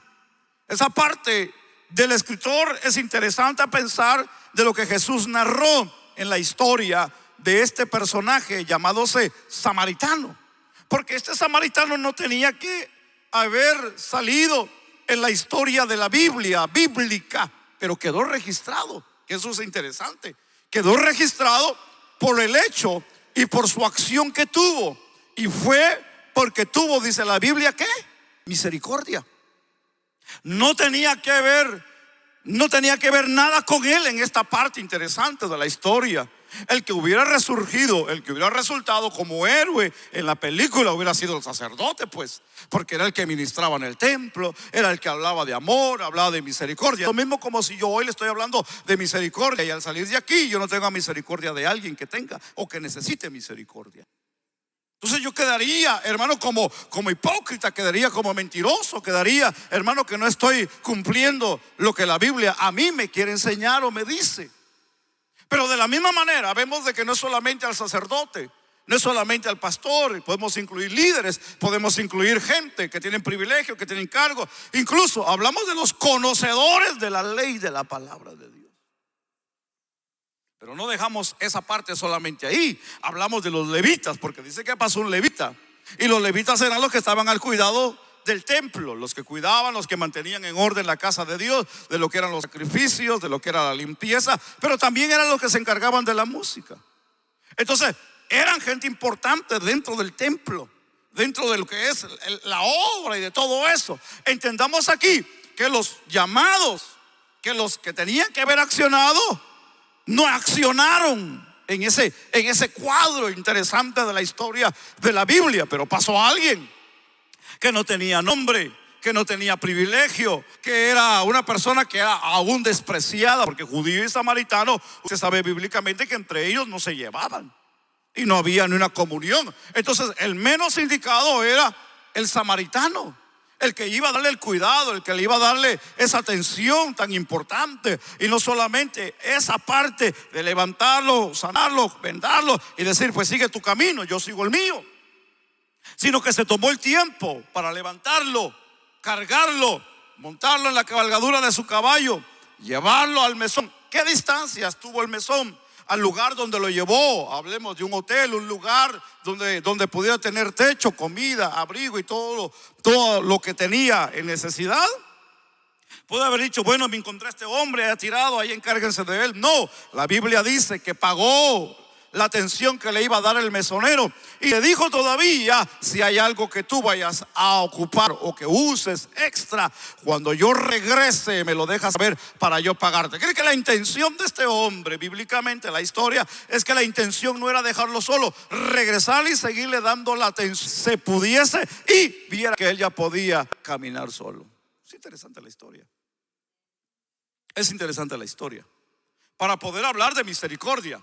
Esa parte del escritor es interesante a pensar de lo que Jesús narró en la historia de este personaje llamado samaritano. Porque este samaritano no tenía que haber salido en la historia de la Biblia bíblica, pero quedó registrado, que eso es interesante. Quedó registrado por el hecho y por su acción que tuvo. Y fue porque tuvo, dice la Biblia, ¿qué? Misericordia. No tenía que ver nada con él en esta parte interesante de la historia. El que hubiera resurgido, el que hubiera resultado como héroe en la película hubiera sido el sacerdote, pues, porque era el que ministraba en el templo, era el que hablaba de amor, hablaba de misericordia. Lo mismo como si yo hoy le estoy hablando de misericordia y al salir de aquí yo no tengo misericordia de alguien que tenga o que necesite misericordia. Entonces yo quedaría, hermano, como hipócrita, quedaría como mentiroso, quedaría, hermano, que no estoy cumpliendo lo que la Biblia a mí me quiere enseñar o me dice. Pero de la misma manera vemos de que no es solamente al sacerdote, no es solamente al pastor. Podemos incluir líderes, podemos incluir gente que tienen privilegio, que tienen cargo. Incluso hablamos de los conocedores de la ley de la palabra de Dios. Pero no dejamos esa parte solamente ahí. Hablamos de los levitas, porque dice que pasó un levita. Y los levitas eran los que estaban al cuidado del templo, los que cuidaban, los que mantenían en orden la casa de Dios, de lo que eran los sacrificios, de lo que era la limpieza, pero también eran los que se encargaban de la música. Entonces eran gente importante dentro del templo, dentro de lo que es la obra y de todo eso. Entendamos aquí que los llamados, que los que tenían que haber accionado, no accionaron en ese cuadro interesante de la historia de la Biblia. Pero pasó alguien que no tenía nombre, que no tenía privilegio, que era una persona que era aún despreciada, porque judío y samaritano, usted sabe bíblicamente que entre ellos no se llevaban y no había ni una comunión. Entonces el menos indicado era el samaritano, el que iba a darle el cuidado, el que le iba a darle esa atención tan importante. Y no solamente esa parte de levantarlo, sanarlo, vendarlo y decir: pues sigue tu camino, yo sigo el mío, sino que se tomó el tiempo para levantarlo, cargarlo, montarlo en la cabalgadura de su caballo, llevarlo al mesón. ¿Qué distancia estuvo el mesón al lugar donde lo llevó? Hablemos de un hotel, un lugar donde pudiera tener techo, comida, abrigo y todo lo que tenía en necesidad. Puede haber dicho: bueno, me encontré a este hombre, ha tirado, ahí encárguense de él. No, la Biblia dice que pagó la atención que le iba a dar el mesonero, y le dijo todavía: si hay algo que tú vayas a ocupar o que uses extra, cuando yo regrese me lo dejas saber para yo pagarte. ¿Cree que la intención de este hombre, bíblicamente la historia, es que la intención no era dejarlo solo, regresar y seguirle dando la atención se pudiese y viera que él ya podía caminar solo? Es interesante la historia. Es interesante la historia. Para poder hablar de misericordia,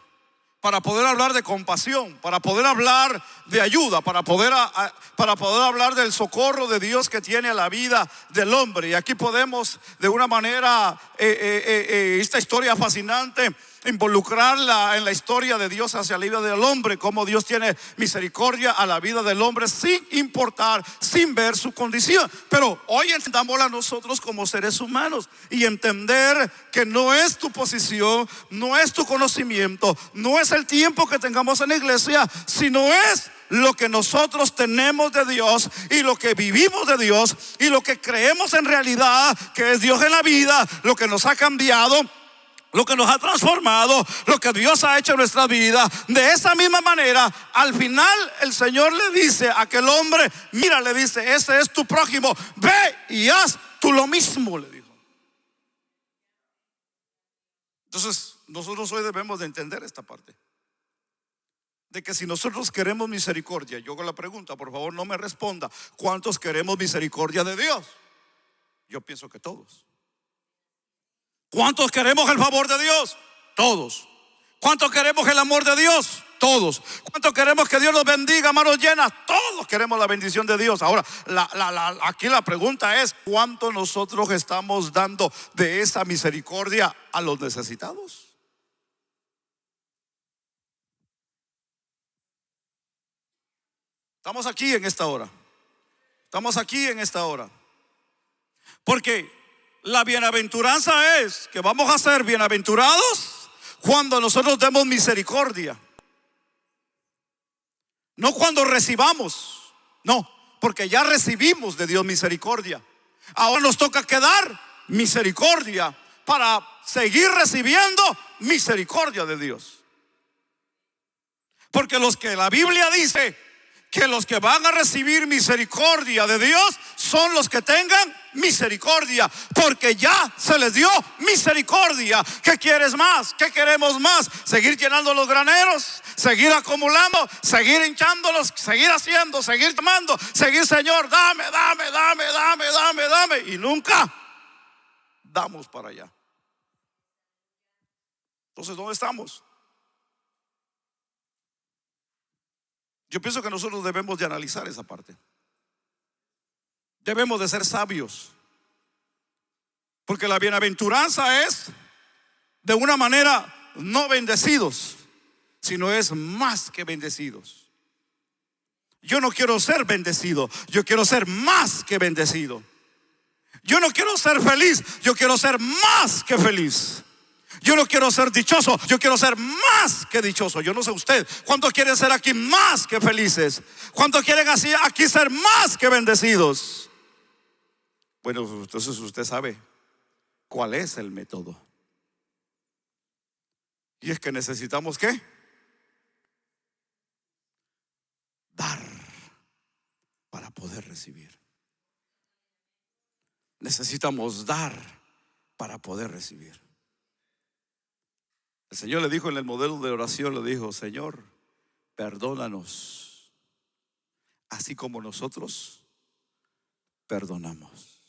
para poder hablar de compasión, para poder hablar de ayuda, para poder hablar del socorro de Dios que tiene a la vida del hombre. Y aquí podemos de una manera esta historia fascinante involucrarla en la historia de Dios hacia la vida del hombre, cómo Dios tiene misericordia a la vida del hombre sin importar, sin ver su condición. Pero hoy entendámosla nosotros como seres humanos y entender que no es tu posición, no es tu conocimiento, no es el tiempo que tengamos en la iglesia, sino es lo que nosotros tenemos de Dios y lo que vivimos de Dios y lo que creemos en realidad que es Dios en la vida, lo que nos ha cambiado, lo que nos ha transformado, lo que Dios ha hecho en nuestra vida. De esa misma manera, al final el Señor le dice a aquel hombre: mira, le dice, ese es tu prójimo, ve y haz tú lo mismo, le dijo. Entonces nosotros hoy debemos de entender esta parte, de que si nosotros queremos misericordia, yo hago la pregunta, por favor no me responda: ¿cuántos queremos misericordia de Dios? Yo pienso que todos. ¿Cuántos queremos el favor de Dios? Todos. ¿Cuántos queremos el amor de Dios? Todos. ¿Cuántos queremos que Dios nos bendiga a manos llenas? Todos queremos la bendición de Dios. Ahora, aquí la pregunta es: ¿cuánto nosotros estamos dando de esa misericordia a los necesitados? Estamos aquí en esta hora. Estamos aquí en esta hora. Porque la bienaventuranza es que vamos a ser bienaventurados cuando nosotros demos misericordia. No cuando recibamos, no, porque ya recibimos de Dios misericordia. Ahora nos toca quedar misericordia para seguir recibiendo misericordia de Dios. Porque los que la Biblia dice que los que van a recibir misericordia de Dios son los que tengan misericordia, porque ya se les dio misericordia. ¿Qué quieres más? ¿Qué queremos más? ¿Seguir llenando los graneros? ¿Seguir acumulando? ¿Seguir hinchándolos? ¿Seguir haciendo? ¿Seguir tomando? ¿Seguir, Señor, dame, dame, dame, dame, dame, dame? Y nunca damos para allá. Entonces, ¿dónde estamos? Yo pienso que nosotros debemos de analizar esa parte. Debemos de ser sabios, porque la bienaventuranza es de una manera no bendecidos, sino es más que bendecidos. Yo no quiero ser bendecido, yo quiero ser más que bendecido. Yo no quiero ser feliz, yo quiero ser más que feliz. Yo no quiero ser dichoso, yo quiero ser más que dichoso. Yo no sé usted, ¿cuántos quieren ser aquí más que felices? ¿Cuántos quieren así aquí ser más que bendecidos? Bueno, entonces usted sabe cuál es el método. Y es que necesitamos ¿qué? Dar para poder recibir. Necesitamos dar para poder recibir. El Señor le dijo en el modelo de oración, le dijo: Señor, perdónanos, así como nosotros perdonamos.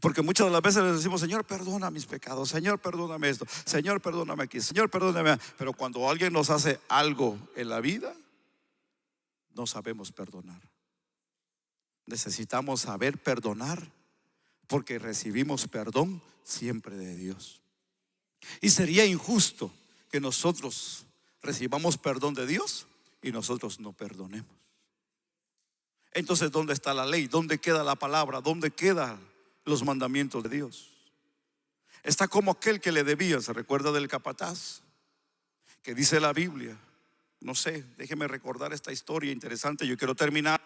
Porque muchas de las veces le decimos: Señor, perdona mis pecados, Señor, perdóname esto, Señor, perdóname aquí, Señor, perdóname. Pero cuando alguien nos hace algo en la vida, no sabemos perdonar. Necesitamos saber perdonar, porque recibimos perdón siempre de Dios. Y sería injusto que nosotros recibamos perdón de Dios y nosotros no perdonemos. Entonces, ¿dónde está la ley? ¿Dónde queda la palabra? ¿Dónde quedan los mandamientos de Dios? Está como aquel que le debía. ¿Se recuerda del capataz? Que dice la Biblia, no sé, déjeme recordar esta historia interesante. Yo quiero terminar.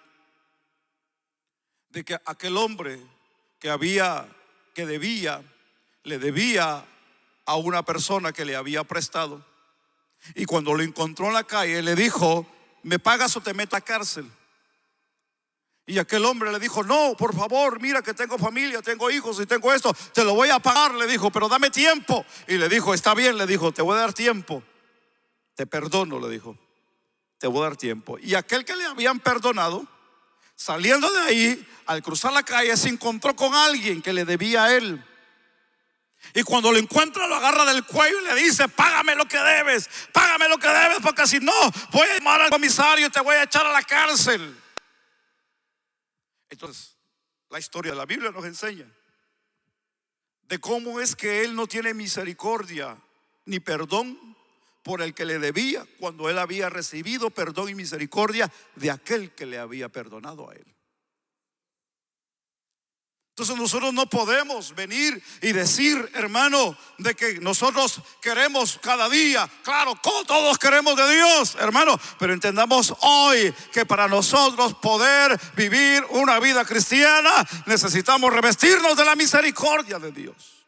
De que aquel hombre que le debía a una persona que le había prestado, y cuando lo encontró en la calle le dijo: ¿me pagas o te meto a cárcel? Y aquel hombre le dijo: no, por favor, mira que tengo familia, tengo hijos y tengo esto, te lo voy a pagar, le dijo, pero dame tiempo. Y le dijo: está bien, le dijo, te voy a dar tiempo, te perdono, le dijo, te voy a dar tiempo. Y aquel que le habían perdonado, saliendo de ahí, al cruzar la calle, se encontró con alguien que le debía a él. Y cuando lo encuentra, lo agarra del cuello y le dice: págame lo que debes, porque si no, voy a llamar al comisario y te voy a echar a la cárcel. Entonces, la historia de la Biblia nos enseña de cómo es que él no tiene misericordia ni perdón por el que le debía, cuando él había recibido perdón y misericordia de aquel que le había perdonado a él. Entonces nosotros no podemos venir y decir, hermano, de que nosotros queremos cada día. Claro, todos queremos de Dios, hermano, pero entendamos hoy que para nosotros poder vivir una vida cristiana necesitamos revestirnos de la misericordia de Dios.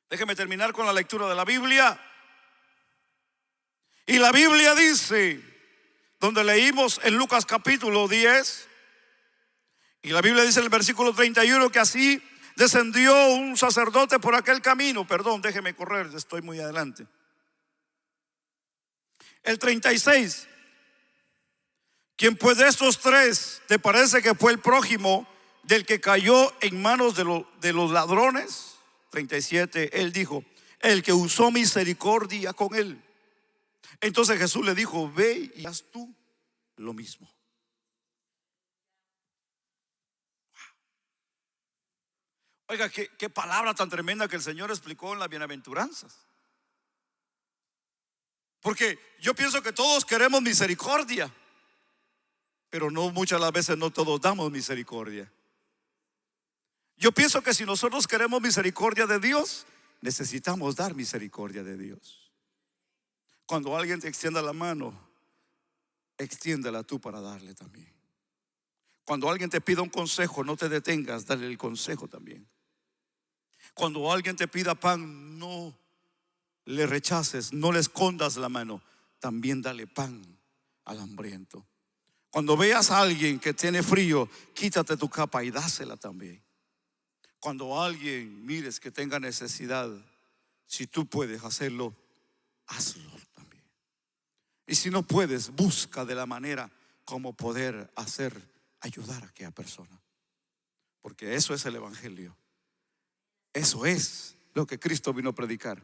Déjeme terminar con la lectura de la Biblia. Y la Biblia dice, donde leímos en Lucas capítulo 10, y la Biblia dice en el versículo 31 que así descendió un sacerdote por aquel camino. Perdón, déjeme correr, estoy muy adelante. El 36. ¿Quién pues de estos tres te parece que fue el prójimo del que cayó en manos de los ladrones. 37, él dijo: el que usó misericordia con él. Entonces Jesús le dijo: ve y haz tú lo mismo. Oiga, qué palabra tan tremenda que el Señor explicó en las bienaventuranzas. Porque yo pienso que todos queremos misericordia, pero no, muchas las veces no todos damos misericordia. Yo pienso que si nosotros queremos misericordia de Dios, necesitamos dar misericordia de Dios. Cuando alguien te extienda la mano, extiéndela tú para darle también. Cuando alguien te pida un consejo, no te detengas, dale el consejo también. Cuando alguien te pida pan, no le rechaces, no le escondas la mano, también dale pan al hambriento. Cuando veas a alguien que tiene frío, quítate tu capa y dásela también. Cuando alguien mires que tenga necesidad, si tú puedes hacerlo, hazlo también. Y si no puedes, busca de la manera como poder ayudar a aquella persona. Porque eso es el evangelio. Eso es lo que Cristo vino a predicar: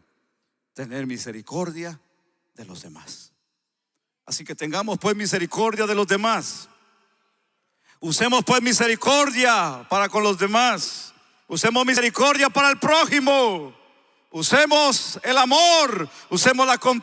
tener misericordia de los demás. Así que tengamos pues misericordia de los demás. Usemos pues misericordia para con los demás. Usemos misericordia para el prójimo. Usemos el amor. Usemos la compasión.